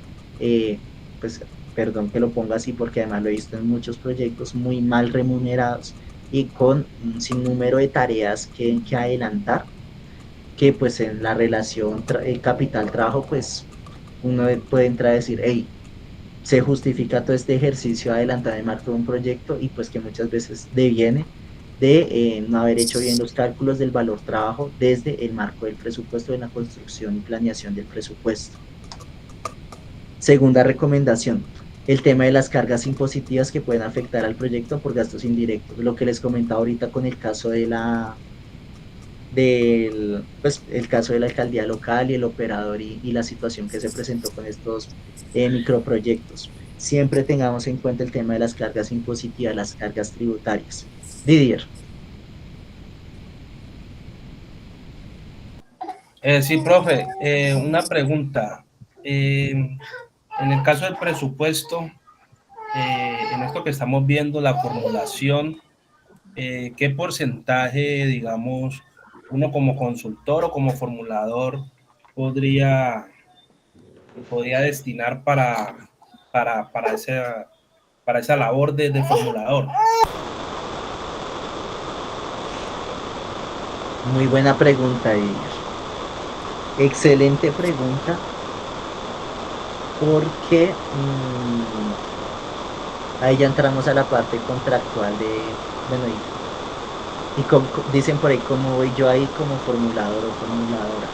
pues perdón que lo ponga así porque además lo he visto en muchos proyectos, muy mal remunerados y con un sinnúmero de tareas que adelantar, que pues en la relación capital-trabajo pues uno puede entrar a decir, hey, se justifica todo este ejercicio adelantado en el marco de un proyecto, y pues que muchas veces deviene de no haber hecho bien los cálculos del valor trabajo desde el marco del presupuesto, de la construcción y planeación del presupuesto. Segunda recomendación, el tema de las cargas impositivas que pueden afectar al proyecto por gastos indirectos, lo que les comentaba ahorita con el caso de el caso de la alcaldía local y el operador y la situación que se presentó con estos microproyectos. Siempre tengamos en cuenta el tema de las cargas impositivas, las cargas tributarias. Didier. Sí, profe, una pregunta. En el caso del presupuesto, en esto que estamos viendo, la formulación, ¿qué porcentaje, digamos, uno como consultor o como formulador podría destinar para esa labor de formulador? Muy buena pregunta, Didier. Excelente pregunta, porque ahí ya entramos a la parte contractual de, bueno, y como dicen por ahí, cómo voy yo ahí como formulador o formuladora.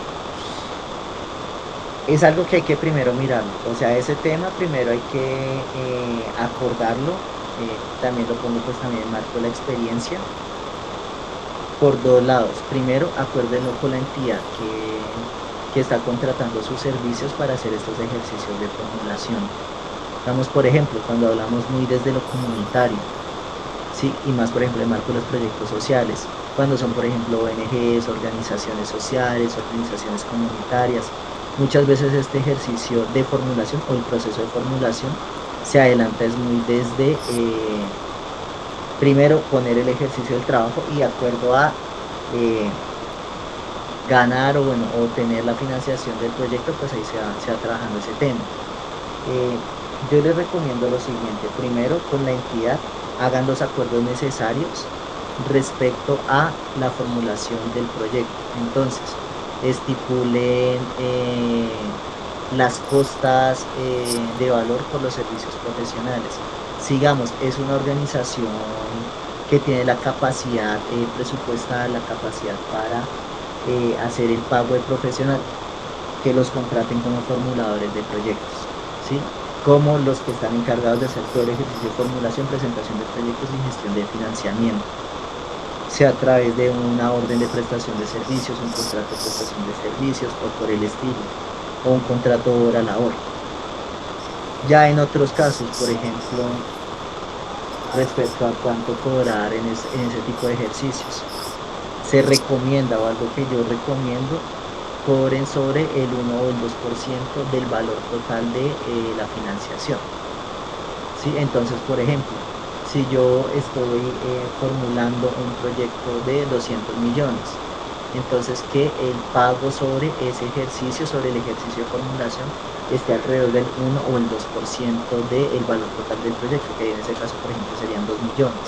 Es algo que hay que primero mirarlo, o sea, ese tema primero hay que acordarlo, también lo pongo pues también en marco de la experiencia, por dos lados. Primero, acuérdenlo con la entidad que está contratando sus servicios para hacer estos ejercicios de formulación. Estamos, por ejemplo, cuando hablamos muy desde lo comunitario, ¿sí? Y más, por ejemplo, en marco de los proyectos sociales, cuando son, por ejemplo, ONGs, organizaciones sociales, organizaciones comunitarias. Muchas veces este ejercicio de formulación o el proceso de formulación se adelanta es muy desde primero poner el ejercicio del trabajo y de acuerdo a ganar o tener la financiación del proyecto, pues ahí se va trabajando ese tema. Yo les recomiendo lo siguiente: primero con la entidad hagan los acuerdos necesarios respecto a la formulación del proyecto. Entonces, estipulen las costas de valor por los servicios profesionales. Sigamos, es una organización que tiene la capacidad presupuestal, la capacidad para hacer el pago de profesional, que los contraten como formuladores de proyectos, ¿sí? como los que están encargados de hacer todo el ejercicio de formulación, presentación de proyectos y gestión de financiamiento, sea a través de una orden de prestación de servicios, un contrato de prestación de servicios o por el estilo, o un contrato hora-labor. Ya en otros casos, por ejemplo, respecto a cuánto cobrar en ese tipo de ejercicios, se recomienda, o algo que yo recomiendo, cobren sobre el 1 o el 2% del valor total de la financiación. ¿Sí? Entonces, por ejemplo, si yo estoy formulando un proyecto de 200 millones, entonces que el pago sobre ese ejercicio, sobre el ejercicio de formulación, esté alrededor del 1 o el 2% del valor total del proyecto, que en ese caso, por ejemplo, serían 2 millones.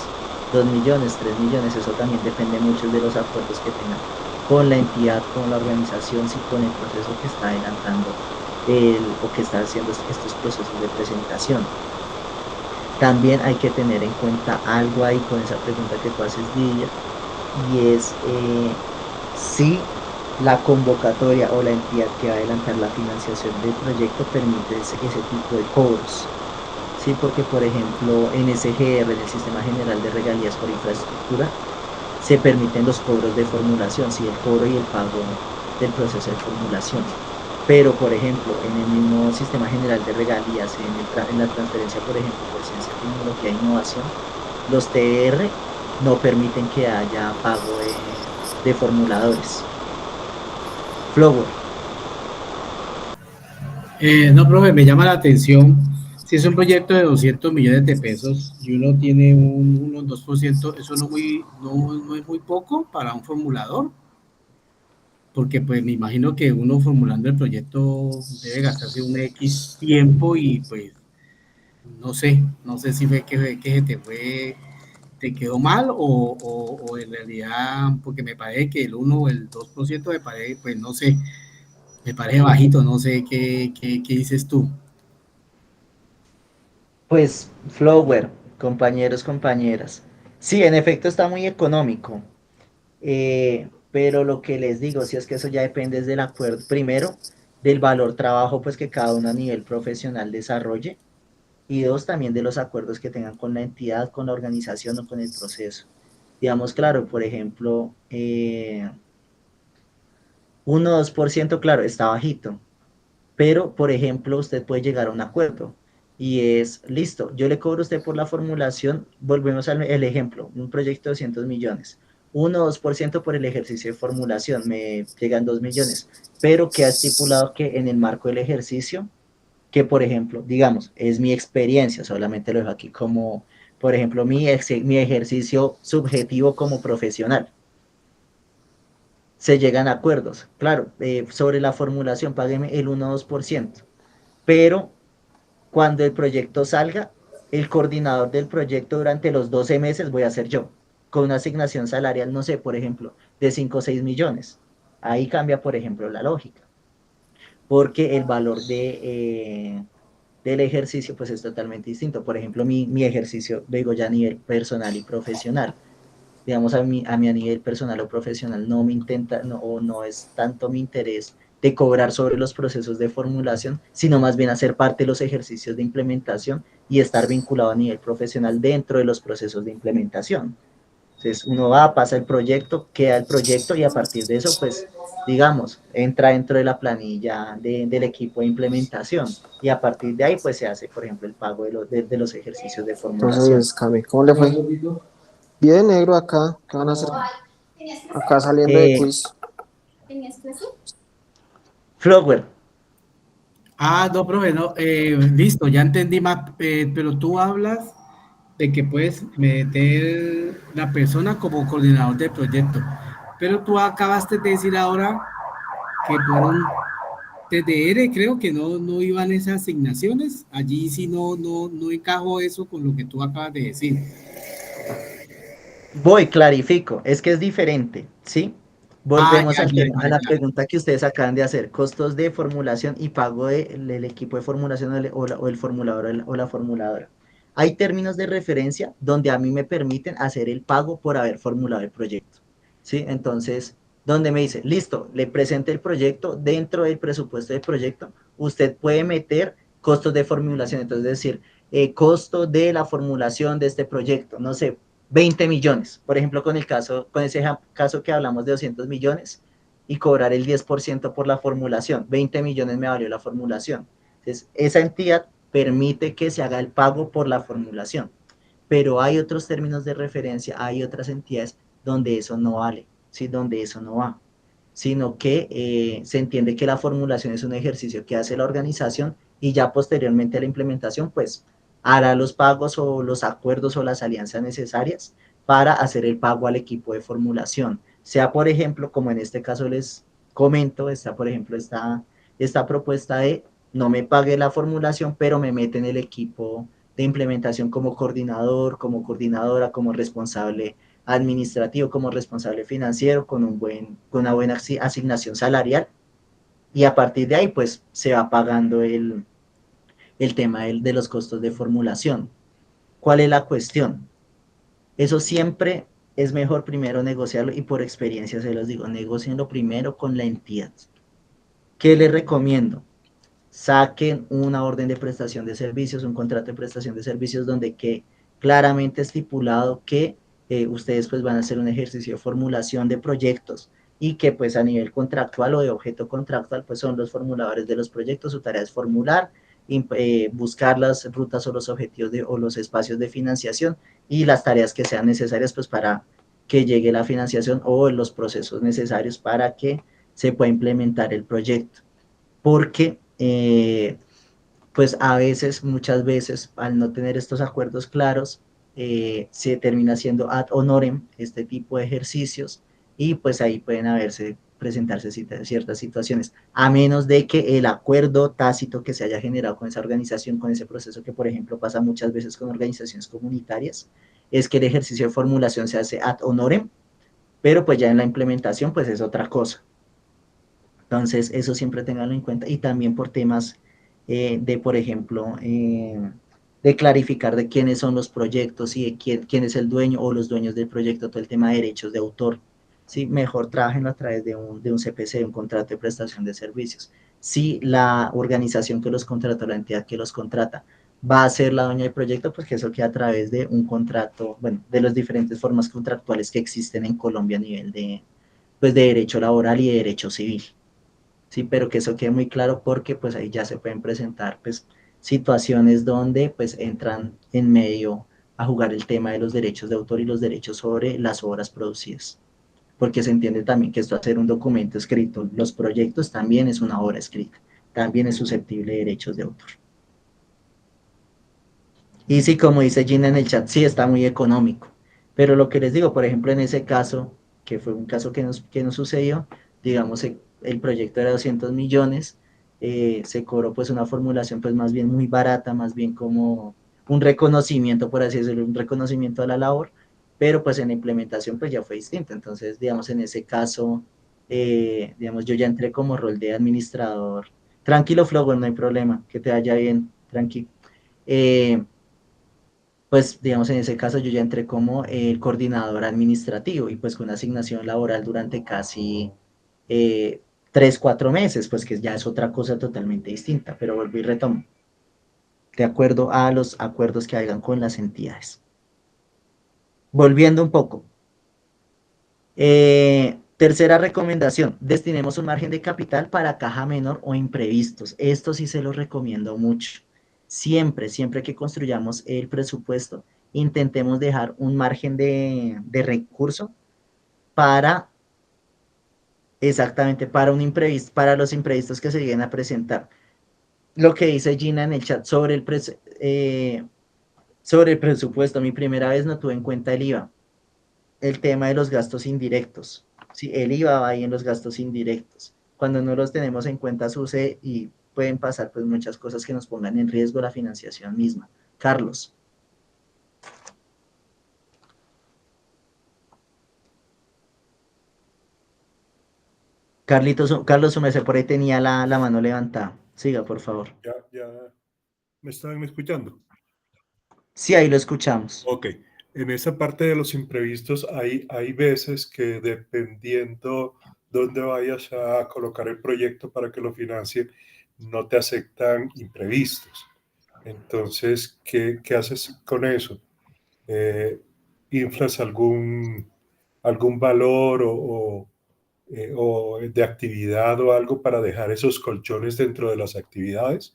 2 millones, 3 millones, eso también depende mucho de los acuerdos que tengan con la entidad, con la organización, sí, con el proceso que está adelantando o que está haciendo estos procesos de presentación. También hay que tener en cuenta algo ahí con esa pregunta que tú haces, Lidia, y es si la convocatoria o la entidad que va a adelantar la financiación del proyecto permite ese tipo de cobros. Sí, porque por ejemplo en SGR, en el Sistema General de Regalías por Infraestructura, se permiten los cobros de formulación, sí, el cobro y el pago del proceso de formulación. Pero, por ejemplo, en el mismo Sistema General de Regalías, en la transferencia, por ejemplo, por ciencia, tecnología e innovación, los TR no permiten que haya pago de formuladores. Flower. No, profe, me llama la atención. Si es un proyecto de 200 millones de pesos y uno tiene un 2%, eso no es muy poco para un formulador, porque pues me imagino que uno formulando el proyecto debe gastarse un X tiempo y pues no sé si fue que te quedó mal o en realidad, porque me parece que el 1 o el 2% me parece, pues no sé, me parece bajito, no sé qué dices tú. Pues, Flower, compañeros, compañeras. Sí, en efecto está muy económico. Pero lo que les digo, si es que eso ya depende del acuerdo, primero, del valor trabajo pues que cada uno a nivel profesional desarrolle, y dos, también de los acuerdos que tengan con la entidad, con la organización o con el proceso. Digamos, claro, por ejemplo, 1 o 2%, claro, está bajito, pero, por ejemplo, usted puede llegar a un acuerdo y es, listo, yo le cobro a usted por la formulación, volvemos al ejemplo, un proyecto de 200 millones, 1 o 2% por el ejercicio de formulación, me llegan 2 millones, pero que ha estipulado que en el marco del ejercicio, que por ejemplo, digamos, es mi experiencia, solamente lo dejo aquí como, por ejemplo, mi ejercicio subjetivo como profesional. Se llegan a acuerdos, claro, sobre la formulación, págueme el 1 o 2%, pero cuando el proyecto salga, el coordinador del proyecto durante los 12 meses voy a ser yo, con una asignación salarial, no sé, por ejemplo, de 5 o 6 millones. Ahí cambia, por ejemplo, la lógica, porque el valor del ejercicio pues es totalmente distinto. Por ejemplo, mi ejercicio, digo ya a nivel personal y profesional, digamos a mí a nivel personal o profesional no me intenta, no, o no es tanto mi interés de cobrar sobre los procesos de formulación, sino más bien hacer parte de los ejercicios de implementación y estar vinculado a nivel profesional dentro de los procesos de implementación. Entonces uno va, pasa el proyecto, queda el proyecto y a partir de eso, pues, digamos, entra dentro de la planilla del equipo de implementación y a partir de ahí, pues, se hace, por ejemplo, el pago de los ejercicios de formulación. Entonces, Cami, ¿cómo le fue? Bien, negro, acá. ¿Qué van a hacer? Acá saliendo de quiz. Flower. No, profe, no, listo, ya entendí más, pero tú hablas de que puedes meter la persona como coordinador del proyecto, pero tú acabaste de decir ahora que por un TDR creo que no iban esas asignaciones, allí sí no encajo eso con lo que tú acabas de decir. Clarifico, es que es diferente, ¿sí? Volvemos al tema, a la pregunta que ustedes acaban de hacer, costos de formulación y pago del equipo de formulación o el formulador o la formuladora. Hay términos de referencia donde a mí me permiten hacer el pago por haber formulado el proyecto, ¿sí? Entonces, donde me dice, listo, le presente el proyecto, dentro del presupuesto del proyecto, usted puede meter costos de formulación. Entonces, es decir, costo de la formulación de este proyecto, no sé, 20 millones. Por ejemplo, con ese caso que hablamos de 200 millones y cobrar el 10% por la formulación. 20 millones me valió la formulación. Entonces, esa entidad permite que se haga el pago por la formulación. Pero hay otros términos de referencia, hay otras entidades donde eso no vale, ¿sí? Donde eso no va, sino que se entiende que la formulación es un ejercicio que hace la organización y ya posteriormente a la implementación, pues hará los pagos o los acuerdos o las alianzas necesarias para hacer el pago al equipo de formulación. Sea, por ejemplo, como en este caso les comento, está, por ejemplo, esta propuesta de no me pague la formulación, pero me mete en el equipo de implementación como coordinador, como coordinadora, como responsable administrativo, como responsable financiero, con una buena asignación salarial, y a partir de ahí pues se va pagando el tema de los costos de formulación. ¿Cuál es la cuestión? Eso siempre es mejor primero negociarlo, y por experiencia se los digo, negocienlo primero con la entidad. ¿Qué les recomiendo? Saquen una orden de prestación de servicios, un contrato de prestación de servicios donde quede claramente estipulado que ustedes pues van a hacer un ejercicio de formulación de proyectos y que pues a nivel contractual o de objeto contractual pues son los formuladores de los proyectos. Su tarea es formular, buscar las rutas o los objetivos o los espacios de financiación y las tareas que sean necesarias pues para que llegue la financiación o los procesos necesarios para que se pueda implementar el proyecto. Porque pues a veces, muchas veces, al no tener estos acuerdos claros, se termina siendo ad honorem este tipo de ejercicios, y pues ahí pueden presentarse ciertas situaciones, a menos de que el acuerdo tácito que se haya generado con esa organización, con ese proceso, que por ejemplo pasa muchas veces con organizaciones comunitarias, es que el ejercicio de formulación se hace ad honorem, pero pues ya en la implementación pues es otra cosa. Entonces, eso siempre tenganlo en cuenta, y también por temas por ejemplo, de clarificar de quiénes son los proyectos y de quién es el dueño o los dueños del proyecto, todo el tema de derechos de autor. ¿Sí? Mejor trabajenlo a través de un CPC, un contrato de prestación de servicios. Si la organización que los contrata, la entidad que los contrata, va a ser la dueña del proyecto, pues que eso queda a través de un contrato, bueno, de las diferentes formas contractuales que existen en Colombia a nivel pues, de derecho laboral y de derecho civil. Sí, pero que eso quede muy claro, porque pues ahí ya se pueden presentar pues situaciones donde pues entran en medio a jugar el tema de los derechos de autor y los derechos sobre las obras producidas, porque se entiende también que esto, hacer un documento escrito, los proyectos también es una obra escrita, también es susceptible de derechos de autor. Y sí, como dice Gina en el chat, sí está muy económico, pero lo que les digo, por ejemplo, en ese caso, que fue un caso que nos sucedió, digamos, el proyecto era 200 millones, se cobró pues una formulación pues más bien muy barata, más bien como un reconocimiento, por así decirlo, un reconocimiento a la labor, pero pues en la implementación pues ya fue distinto. Entonces, digamos, en ese caso, digamos, yo ya entré como rol de administrador. Tranquilo, Flower, no hay problema, que te vaya bien, tranquilo. Pues digamos, en ese caso yo ya entré como el coordinador administrativo, y pues con una asignación laboral durante casi 3, 4 meses, pues que ya es otra cosa totalmente distinta, pero vuelvo y retomo, de acuerdo a los acuerdos que hagan con las entidades. Volviendo un poco. Tercera recomendación, destinemos un margen de capital para caja menor o imprevistos. Esto sí se lo recomiendo mucho. Siempre, siempre que construyamos el presupuesto, intentemos dejar un margen de recurso para, exactamente, para un imprevisto, para los imprevistos que se lleguen a presentar. Lo que dice Gina en el chat sobre sobre el presupuesto, mi primera vez no tuve en cuenta el IVA, el tema de los gastos indirectos. Sí, el IVA va ahí en los gastos indirectos. Cuando no los tenemos en cuenta, sucede y pueden pasar pues muchas cosas que nos pongan en riesgo la financiación misma. Carlos. Carlos Sumese por ahí tenía la mano levantada. Siga, por favor. Ya, ¿me están escuchando? Sí, ahí lo escuchamos. Ok, en esa parte de los imprevistos hay veces que, dependiendo dónde vayas a colocar el proyecto para que lo financie, no te aceptan imprevistos. Entonces, ¿qué haces con eso? ¿Inflas algún valor o de actividad o algo para dejar esos colchones dentro de las actividades?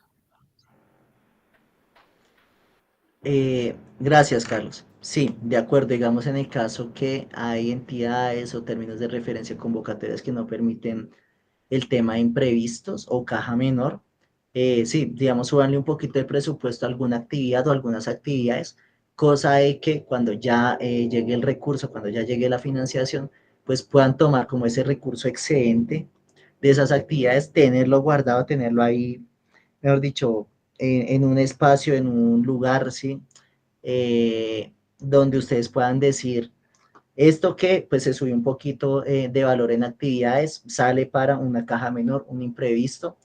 Gracias, Carlos. Sí, de acuerdo, digamos en el caso que hay entidades o términos de referencia convocatorias que no permiten el tema de imprevistos o caja menor, sí, digamos, súbanle un poquito el presupuesto a alguna actividad o algunas actividades, cosa de que cuando ya llegue el recurso, cuando ya llegue la financiación, pues puedan tomar como ese recurso excedente de esas actividades, tenerlo guardado, tenerlo ahí, mejor dicho, en un espacio, en un lugar, ¿sí? Donde ustedes puedan decir, esto que pues se subió un poquito de valor en actividades, sale para una caja menor, un imprevisto,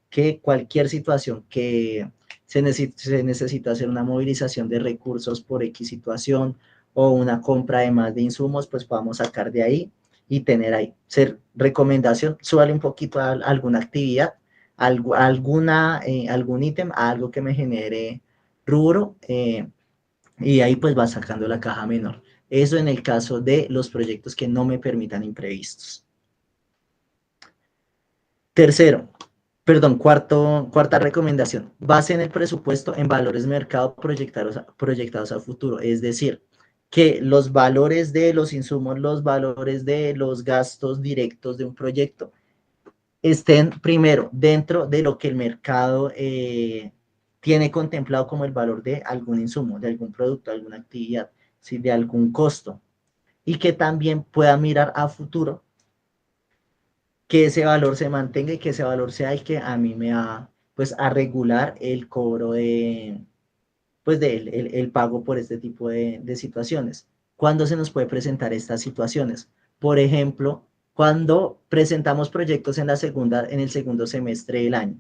que cualquier situación que se necesita hacer una movilización de recursos por X situación o una compra de más de insumos, pues podamos sacar de ahí y tener ahí. Ser recomendación, súbale un poquito a alguna actividad, algún ítem, algo que me genere rubro, y ahí pues va sacando la caja menor. Eso en el caso de los proyectos que no me permitan imprevistos. Cuarta recomendación, basen el presupuesto en valores mercado proyectados a futuro, es decir, que los valores de los insumos, los valores de los gastos directos de un proyecto estén primero dentro de lo que el mercado tiene contemplado como el valor de algún insumo, de algún producto, de alguna actividad, ¿sí? De algún costo, y que también pueda mirar a futuro que ese valor se mantenga y que ese valor sea el que a mí me va pues a regular el cobro de pues el pago por este tipo de situaciones. ¿Cuándo se nos puede presentar estas situaciones? Por ejemplo, cuando presentamos proyectos en el segundo semestre del año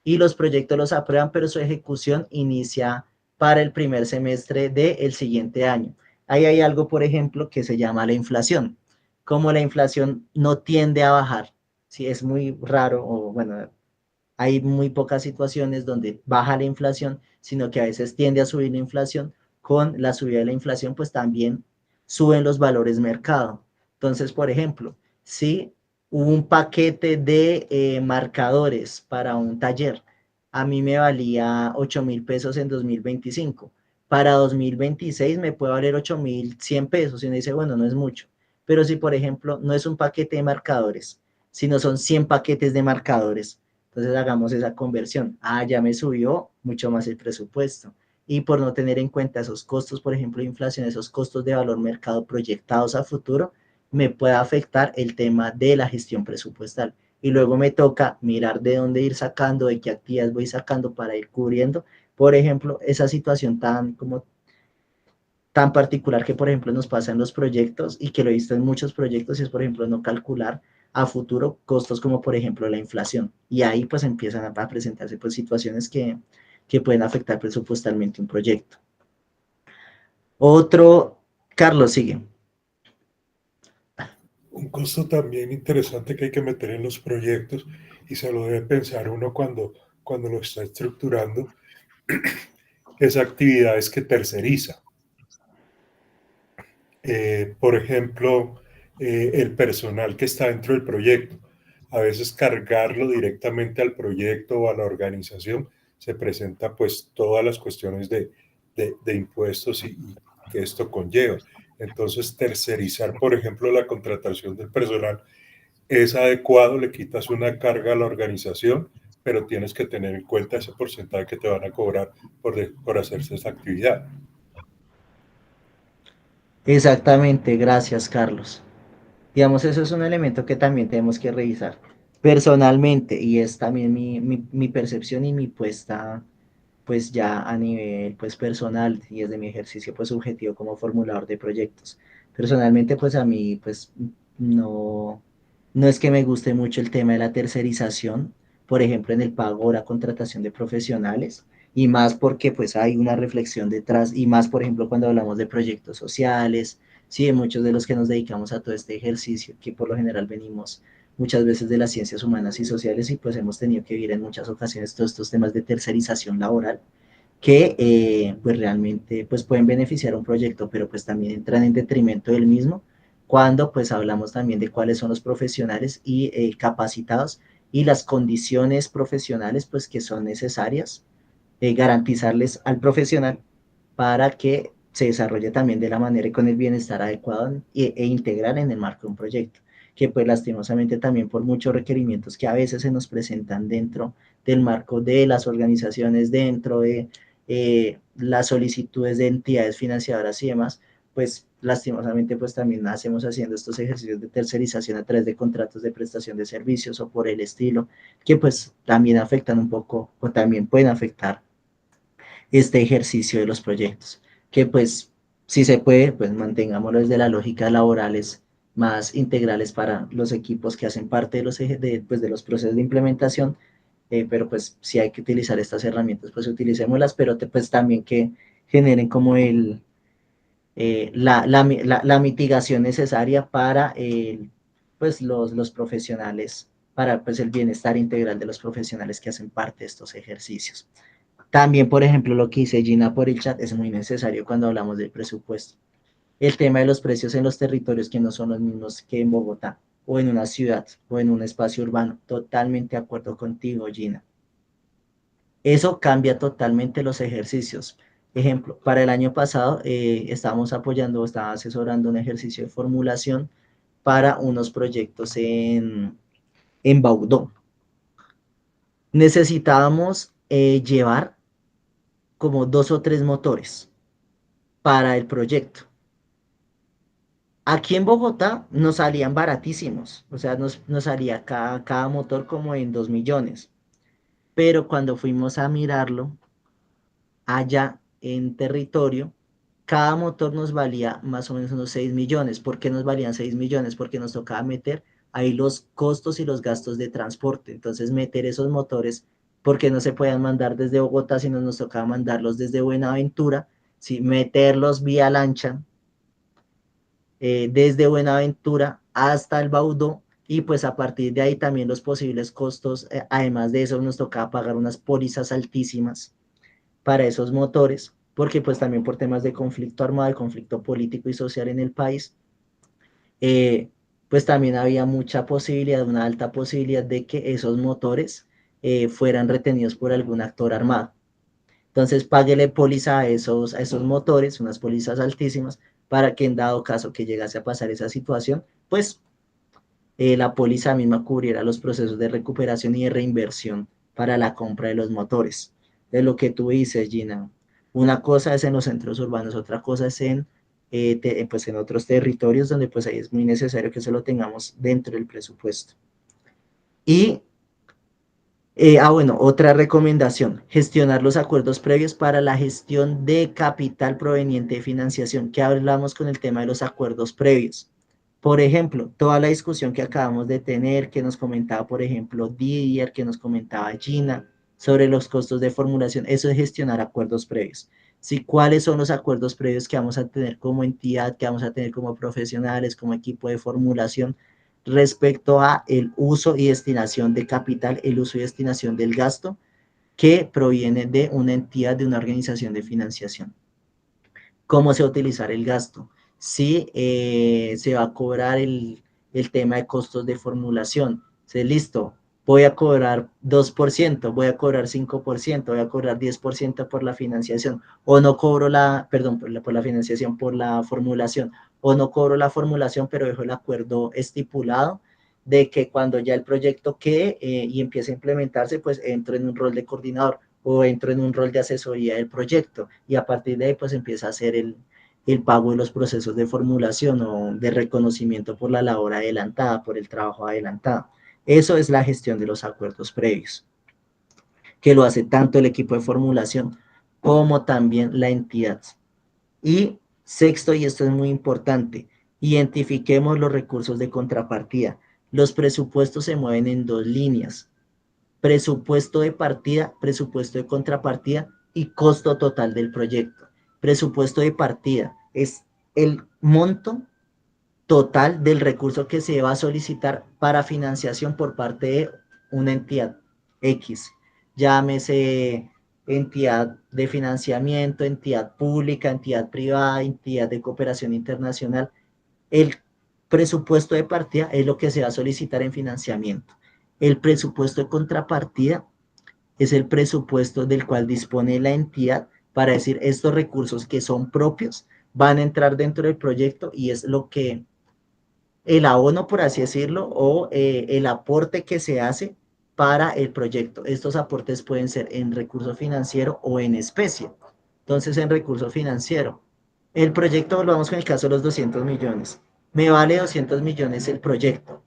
y los proyectos los aprueban, pero su ejecución inicia para el primer semestre del siguiente año. Ahí hay algo, por ejemplo, que se llama la inflación. Como la inflación no tiende a bajar, si es muy raro o bueno, hay muy pocas situaciones donde baja la inflación, sino que a veces tiende a subir la inflación. Con la subida de la inflación, pues también suben los valores mercado. Entonces, por ejemplo, si un paquete de marcadores para un taller, a mí me valía 8.000 pesos en 2025. Para 2026 me puede valer 8.100 pesos. Y uno dice, bueno, no es mucho. Pero si, por ejemplo, no es un paquete de marcadores, sino son 100 paquetes de marcadores, entonces hagamos esa conversión. Ya me subió mucho más el presupuesto. Y por no tener en cuenta esos costos, por ejemplo, de inflación, esos costos de valor mercado proyectados a futuro, me puede afectar el tema de la gestión presupuestal. Y luego me toca mirar de dónde ir sacando, de qué actividades voy sacando para ir cubriendo, por ejemplo, esa situación tan particular que, por ejemplo, nos pasa en los proyectos y que lo he visto en muchos proyectos, y es, por ejemplo, no calcular a futuro costos como, por ejemplo, la inflación. Y ahí pues empiezan a presentarse pues situaciones que pueden afectar presupuestalmente un proyecto. Otro, Carlos, sigue. Un costo también interesante que hay que meter en los proyectos y se lo debe pensar uno cuando lo está estructurando, es actividades que terceriza. Por ejemplo, el personal que está dentro del proyecto. A veces cargarlo directamente al proyecto o a la organización se presenta pues todas las cuestiones de impuestos y que esto conlleva. Entonces, tercerizar, por ejemplo, la contratación del personal es adecuado, le quitas una carga a la organización, pero tienes que tener en cuenta ese porcentaje que te van a cobrar por hacerse esa actividad. Exactamente, gracias, Carlos. Digamos, eso es un elemento que también tenemos que revisar personalmente, y es también mi percepción y mi puesta pues ya a nivel pues personal y desde mi ejercicio pues subjetivo como formulador de proyectos. Personalmente pues a mí pues no es que me guste mucho el tema de la tercerización, por ejemplo en el pago o la contratación de profesionales, y más porque pues hay una reflexión detrás, y más por ejemplo cuando hablamos de proyectos sociales, sí, de muchos de los que nos dedicamos a todo este ejercicio, que por lo general venimos muchas veces de las ciencias humanas y sociales, y pues hemos tenido que vivir en muchas ocasiones todos estos temas de tercerización laboral que pues realmente pues pueden beneficiar a un proyecto, pero pues también entran en detrimento del mismo cuando pues hablamos también de cuáles son los profesionales y capacitados y las condiciones profesionales pues que son necesarias, garantizarles al profesional para que se desarrolle también de la manera y con el bienestar adecuado e integral en el marco de un proyecto, que pues lastimosamente también por muchos requerimientos que a veces se nos presentan dentro del marco de las organizaciones, dentro de las solicitudes de entidades financiadoras y demás, pues lastimosamente pues también hacemos haciendo estos ejercicios de tercerización a través de contratos de prestación de servicios o por el estilo, que pues también afectan un poco o también pueden afectar este ejercicio de los proyectos, que pues si se puede, pues mantengámoslo desde las lógicas laborales más integrales para los equipos que hacen parte de pues, de los procesos de implementación, pero pues si hay que utilizar estas herramientas, pues utilicémoslas, pero pues también que generen como la mitigación necesaria para pues los profesionales, para pues el bienestar integral de los profesionales que hacen parte de estos ejercicios. También, por ejemplo, lo que dice Gina por el chat es muy necesario cuando hablamos del presupuesto. El tema de los precios en los territorios que no son los mismos que en Bogotá, o en una ciudad, o en un espacio urbano. Totalmente de acuerdo contigo, Gina. Eso cambia totalmente los ejercicios. Ejemplo, para el año pasado estábamos apoyando, estaba asesorando un ejercicio de formulación para unos proyectos en Baudó. Necesitábamos llevar como 2 o 3 motores para el proyecto. Aquí en Bogotá nos salían baratísimos, o sea, nos salía cada motor como en 2 millones, pero cuando fuimos a mirarlo allá en territorio, cada motor nos valía más o menos unos 6 millones. ¿Por qué nos valían 6 millones? Porque nos tocaba meter ahí los costos y los gastos de transporte. Entonces, meter esos motores, porque no se podían mandar desde Bogotá, sino nos tocaba mandarlos desde Buenaventura, ¿sí? Meterlos vía lancha desde Buenaventura hasta el Baudó, y pues a partir de ahí también los posibles costos, además de eso nos tocaba pagar unas pólizas altísimas para esos motores, porque pues también por temas de conflicto armado, de conflicto político y social en el país, pues también había mucha posibilidad, una alta posibilidad de que esos motores fueran retenidos por algún actor armado. Entonces, páguele póliza a esos motores, unas pólizas altísimas, para que en dado caso que llegase a pasar esa situación, pues la póliza misma cubriera los procesos de recuperación y de reinversión para la compra de los motores. De lo que tú dices, Gina, una cosa es en los centros urbanos, otra cosa es pues en otros territorios donde pues ahí es muy necesario que eso lo tengamos dentro del presupuesto. Y bueno, otra recomendación, gestionar los acuerdos previos para la gestión de capital proveniente de financiación, que hablamos con el tema de los acuerdos previos. Por ejemplo, toda la discusión que acabamos de tener, que nos comentaba, por ejemplo, Didier, que nos comentaba Gina, sobre los costos de formulación, eso es gestionar acuerdos previos. Sí, ¿cuáles son los acuerdos previos que vamos a tener como entidad, que vamos a tener como profesionales, como equipo de formulación, respecto a el uso y destinación de capital, el uso y destinación del gasto que proviene de una entidad, de una organización de financiación? ¿Cómo se va a utilizar el gasto? Si se va a cobrar el tema de costos de formulación. ¿Sí? Listo, voy a cobrar 2%, voy a cobrar 5%, voy a cobrar 10% por la financiación, o no cobro perdón, por la financiación, por la formulación, o no cobro la formulación, pero dejo el acuerdo estipulado de que cuando ya el proyecto quede y empiece a implementarse, pues entro en un rol de coordinador o entro en un rol de asesoría del proyecto, y a partir de ahí pues empieza a hacer el pago de los procesos de formulación o de reconocimiento por la labor adelantada, por el trabajo adelantado. Eso es la gestión de los acuerdos previos, que lo hace tanto el equipo de formulación como también la entidad. Y sexto, y esto es muy importante, identifiquemos los recursos de contrapartida. Los presupuestos se mueven en 2 líneas: presupuesto de partida, presupuesto de contrapartida y costo total del proyecto. Presupuesto de partida es el monto total del recurso que se va a solicitar para financiación por parte de una entidad X, llámese entidad de financiamiento, entidad pública, entidad privada, entidad de cooperación internacional. El presupuesto de partida es lo que se va a solicitar en financiamiento. El presupuesto de contrapartida es el presupuesto del cual dispone la entidad para decir estos recursos que son propios van a entrar dentro del proyecto y es lo que el abono, por así decirlo, o el aporte que se hace para el proyecto. Estos aportes pueden ser en recurso financiero o en especie. Entonces, en recurso financiero, el proyecto, lo vamos con el caso de los 200 millones. Me vale 200 millones el proyecto,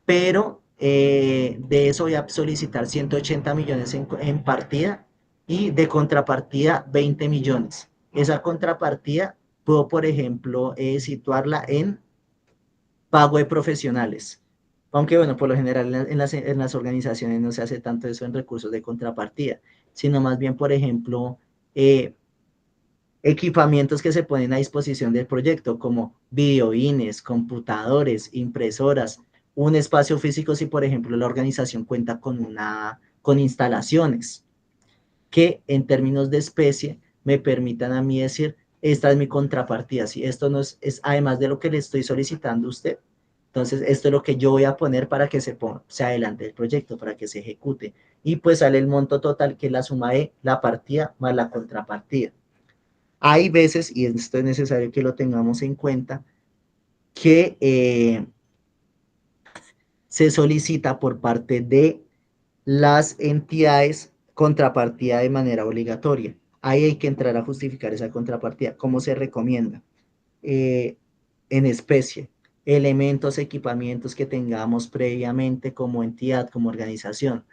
pero de eso voy a solicitar 180 millones en partida y de contrapartida 20 millones. Esa contrapartida puedo, por ejemplo, situarla en pago de profesionales. Aunque, bueno, por lo general en las organizaciones no se hace tanto eso en recursos de contrapartida, sino más bien, por ejemplo, equipamientos que se ponen a disposición del proyecto, como videoines, computadores, impresoras, un espacio físico si, por ejemplo, la organización cuenta con instalaciones que en términos de especie me permitan a mí decir, esta es mi contrapartida, si esto no es además de lo que le estoy solicitando a usted, entonces esto es lo que yo voy a poner para que se adelante el proyecto, para que se ejecute, y pues sale el monto total que es la suma de la partida más la contrapartida. Hay veces, y esto es necesario que lo tengamos en cuenta, que se solicita por parte de las entidades contrapartida de manera obligatoria. Ahí hay que entrar a justificar esa contrapartida. ¿Cómo se recomienda? En especie, elementos, equipamientos que tengamos previamente como entidad, como organización,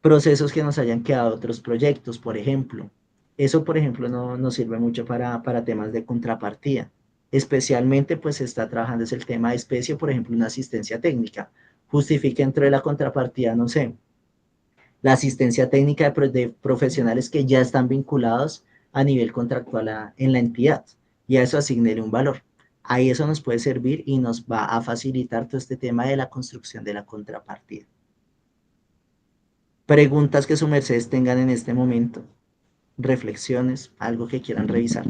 procesos que nos hayan quedado otros proyectos, por ejemplo. Eso, por ejemplo, no nos sirve mucho para temas de contrapartida. Especialmente, pues, se está trabajando es el tema de especie, por ejemplo, una asistencia técnica. Justifique dentro de la contrapartida, no sé, la asistencia técnica de profesionales que ya están vinculados a nivel contractual en la entidad y a eso asignele un valor. Ahí eso nos puede servir y nos va a facilitar todo este tema de la construcción de la contrapartida. Preguntas que su mercedes tengan en este momento, reflexiones, algo que quieran revisar.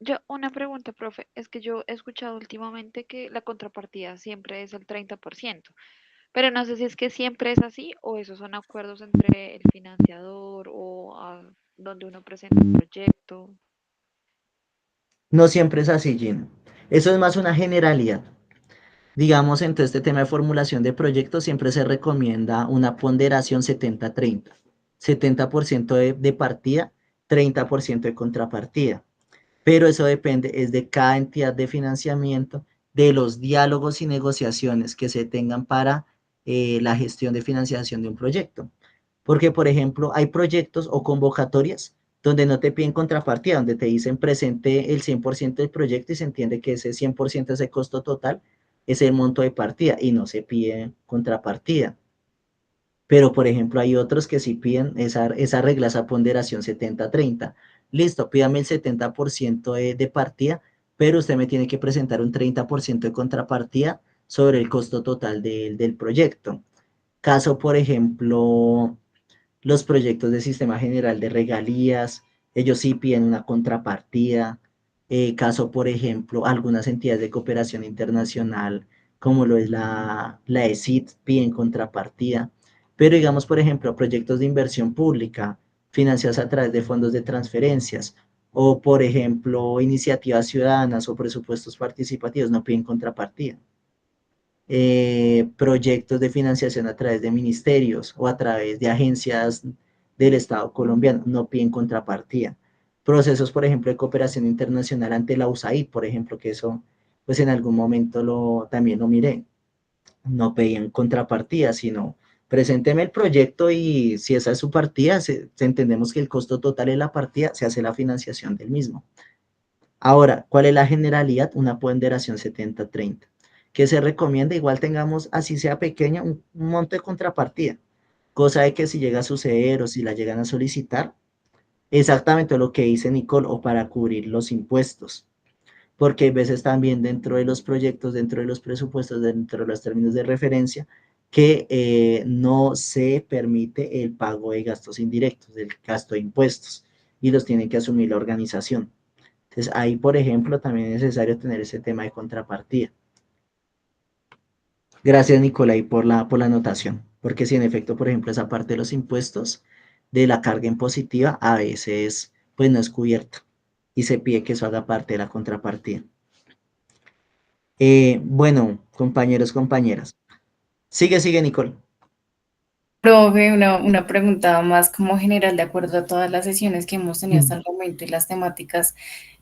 Yo, una pregunta, profe, es que yo he escuchado últimamente que la contrapartida siempre es el 30%, pero no sé si es que siempre es así o esos son acuerdos entre el financiador o donde uno presenta el proyecto. No siempre es así, Gina. Eso es más una generalidad. Digamos, en todo este tema de formulación de proyectos siempre se recomienda una ponderación 70-30. 70% de partida, 30% de contrapartida. Pero eso depende, es de cada entidad de financiamiento, de los diálogos y negociaciones que se tengan para la gestión de financiación de un proyecto. Porque, por ejemplo, hay proyectos o convocatorias donde no te piden contrapartida, donde te dicen presente el 100% del proyecto y se entiende que ese 100% es el costo total, es el monto de partida y no se pide contrapartida. Pero, por ejemplo, hay otros que sí piden esa regla, esa ponderación 70-30. Listo, pídame el 70% de partida, pero usted me tiene que presentar un 30% de contrapartida sobre el costo total del proyecto. Caso, por ejemplo, los proyectos de Sistema General de Regalías, ellos sí piden una contrapartida. Caso, por ejemplo, algunas entidades de cooperación internacional, como lo es la ESID, piden contrapartida. Pero digamos, por ejemplo, proyectos de inversión pública financiados a través de fondos de transferencias, o por ejemplo, iniciativas ciudadanas o presupuestos participativos no piden contrapartida. Proyectos de financiación a través de ministerios o a través de agencias del Estado colombiano, no piden contrapartida. Procesos, por ejemplo, de cooperación internacional ante la USAID, por ejemplo, que eso, pues en algún momento también lo miré, no pedían contrapartida, sino presénteme el proyecto y si esa es su partida, entendemos que el costo total de la partida, se hace la financiación del mismo. Ahora, ¿cuál es la generalidad? Una ponderación 70-30. ¿Qué se recomienda? Igual tengamos, así sea pequeña, un monto de contrapartida. Cosa de que si llega a suceder o si la llegan a solicitar, exactamente lo que dice Nicole, o para cubrir los impuestos. porque hay veces también dentro de los proyectos, dentro de los presupuestos, dentro de los términos de referencia, que no se permite el pago de gastos indirectos, del gasto de impuestos, y los tiene que asumir la organización. Entonces, ahí, por ejemplo, también es necesario tener ese tema de contrapartida. Gracias, Nicolai, por la anotación, porque si en efecto, por ejemplo, esa parte de los impuestos, de la carga impositiva, a veces, pues no es cubierta, y se pide que eso haga parte de la contrapartida. Bueno, compañeros, compañeras. Sigue, Nicole. Profe, una pregunta más como general, de acuerdo a todas las sesiones que hemos tenido hasta el momento y las temáticas,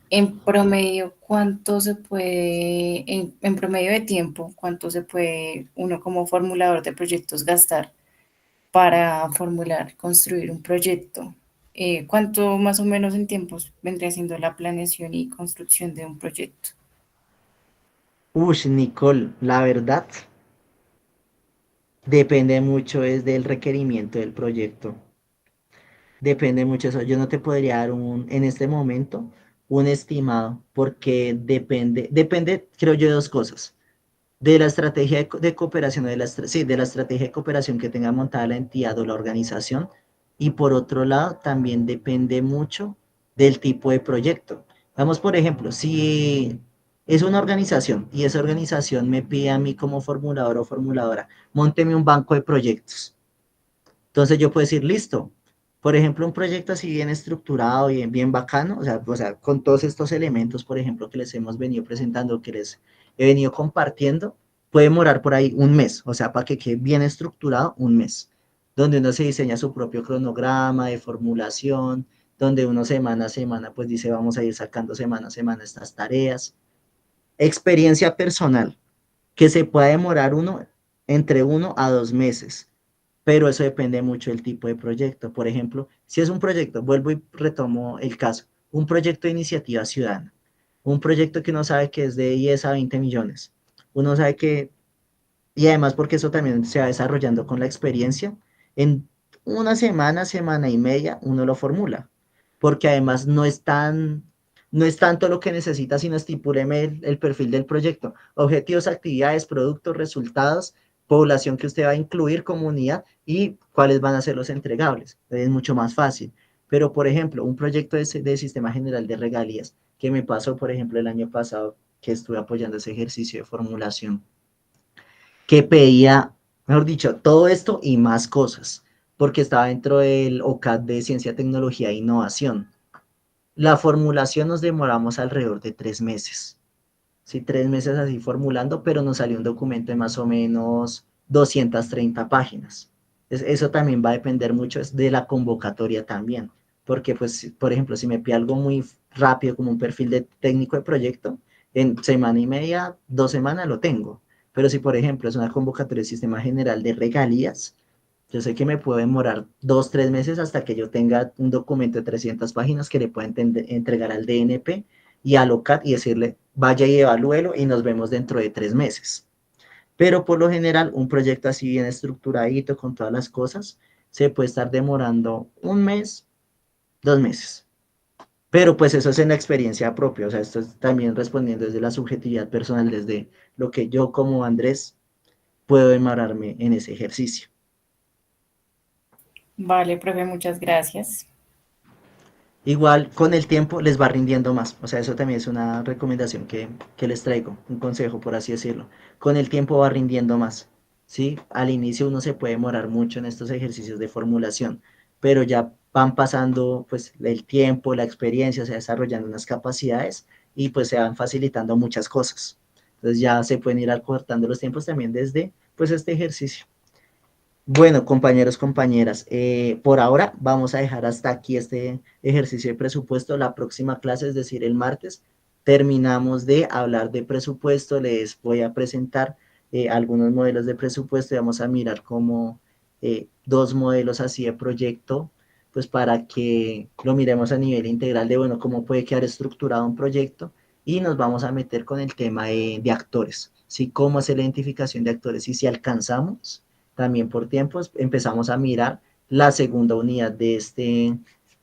en promedio, ¿cuánto se puede, en promedio de tiempo, cuánto se puede uno como formulador de proyectos gastar para formular, construir un proyecto? ¿Cuánto más o menos en tiempos vendría siendo la planeación y construcción de un proyecto? Nicole, la verdad, depende mucho es del requerimiento del proyecto. Depende mucho de eso. Yo no te podría dar en este momento, un estimado, porque depende, creo yo, de dos cosas. De la estrategia de cooperación, sí, de la estrategia de cooperación que tenga montada la entidad o la organización. Y por otro lado, también depende mucho del tipo de proyecto. Vamos, por ejemplo, si es una organización y esa organización me pide a mí como formulador o formuladora, mónteme un banco de proyectos. Entonces yo puedo decir, listo. Por ejemplo, un proyecto así bien estructurado, bien bacano, o sea, con todos estos elementos, por ejemplo, que les hemos venido presentando, que les he venido compartiendo, puede demorar por ahí un mes, o sea, para que quede bien estructurado un mes, donde uno se diseña su propio cronograma de formulación, donde uno semana a semana, pues dice, vamos a ir sacando semana a semana estas tareas. Experiencia personal, que se pueda demorar entre 1 a 2 meses, pero eso depende mucho del tipo de proyecto. Por ejemplo, si es un proyecto, vuelvo y retomo el caso, un proyecto de iniciativa ciudadana, un proyecto que uno sabe que es de 10 a 20 millones, uno sabe que, y además porque eso también se va desarrollando con la experiencia, en una semana, semana y media, uno lo formula, porque además no es tanto lo que necesita, sino estipúleme el perfil del proyecto, objetivos, actividades, productos, resultados, población que usted va a incluir, comunidad y cuáles van a ser los entregables. Entonces es mucho más fácil. Pero, por ejemplo, un proyecto de Sistema General de Regalías, que me pasó, por ejemplo, el año pasado, que estuve apoyando ese ejercicio de formulación, que pedía, mejor dicho, todo esto y más cosas, porque estaba dentro del OCAD de Ciencia, Tecnología e Innovación. La formulación nos demoramos alrededor de 3 meses. Sí, 3 meses así formulando, pero nos salió un documento de más o menos 230 páginas. Eso también va a depender mucho de la convocatoria también, porque pues, por ejemplo, si me pide algo muy rápido como un perfil de técnico de proyecto, en semana y media, 2 semanas lo tengo. Pero si, por ejemplo, es una convocatoria del Sistema General de Regalías, yo sé que me puedo demorar 2, 3 meses hasta que yo tenga un documento de 300 páginas que le pueda entregar al DNP y al OCAD y decirle, vaya y evalúelo y nos vemos dentro de 3 meses. Pero por lo general, un proyecto así bien estructuradito con todas las cosas, se puede estar demorando 1 mes, 2 meses. Pero pues eso es en la experiencia propia, o sea, esto es también respondiendo desde la subjetividad personal, desde lo que yo como Andrés puedo demorarme en ese ejercicio. Vale, profe, muchas gracias. Igual con el tiempo les va rindiendo más, o sea, eso también es una recomendación que les traigo, un consejo por así decirlo. Con el tiempo va rindiendo más, ¿sí? Al inicio uno se puede demorar mucho en estos ejercicios de formulación, pero ya van pasando pues el tiempo, la experiencia, se va desarrollando unas capacidades y pues se van facilitando muchas cosas. Entonces ya se pueden ir acortando los tiempos también desde pues este ejercicio. Bueno, compañeros, compañeras, por ahora vamos a dejar hasta aquí este ejercicio de presupuesto. La próxima clase, es decir, el martes, terminamos de hablar de presupuesto. Les voy a presentar algunos modelos de presupuesto y vamos a mirar como 2 modelos así de proyecto, pues para que lo miremos a nivel integral de, bueno, cómo puede quedar estructurado un proyecto y nos vamos a meter con el tema de actores, ¿sí? Cómo hacer la identificación de actores y si alcanzamos también por tiempos, empezamos a mirar la segunda unidad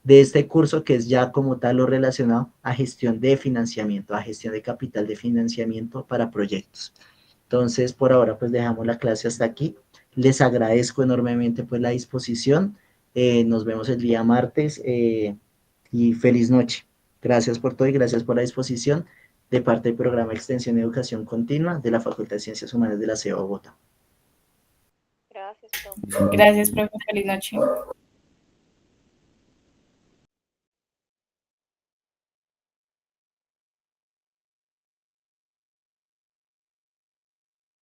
de este curso, que es ya como tal lo relacionado a gestión de financiamiento, a gestión de capital de financiamiento para proyectos. Entonces, por ahora, pues dejamos la clase hasta aquí. Les agradezco enormemente pues la disposición. Nos vemos el día martes y feliz noche. Gracias por todo y gracias por la disposición de parte del Programa de Extensión y Educación Continua de la Facultad de Ciencias Humanas de la CEA Bogotá. Gracias, profe. Gracias, profe. Feliz noche.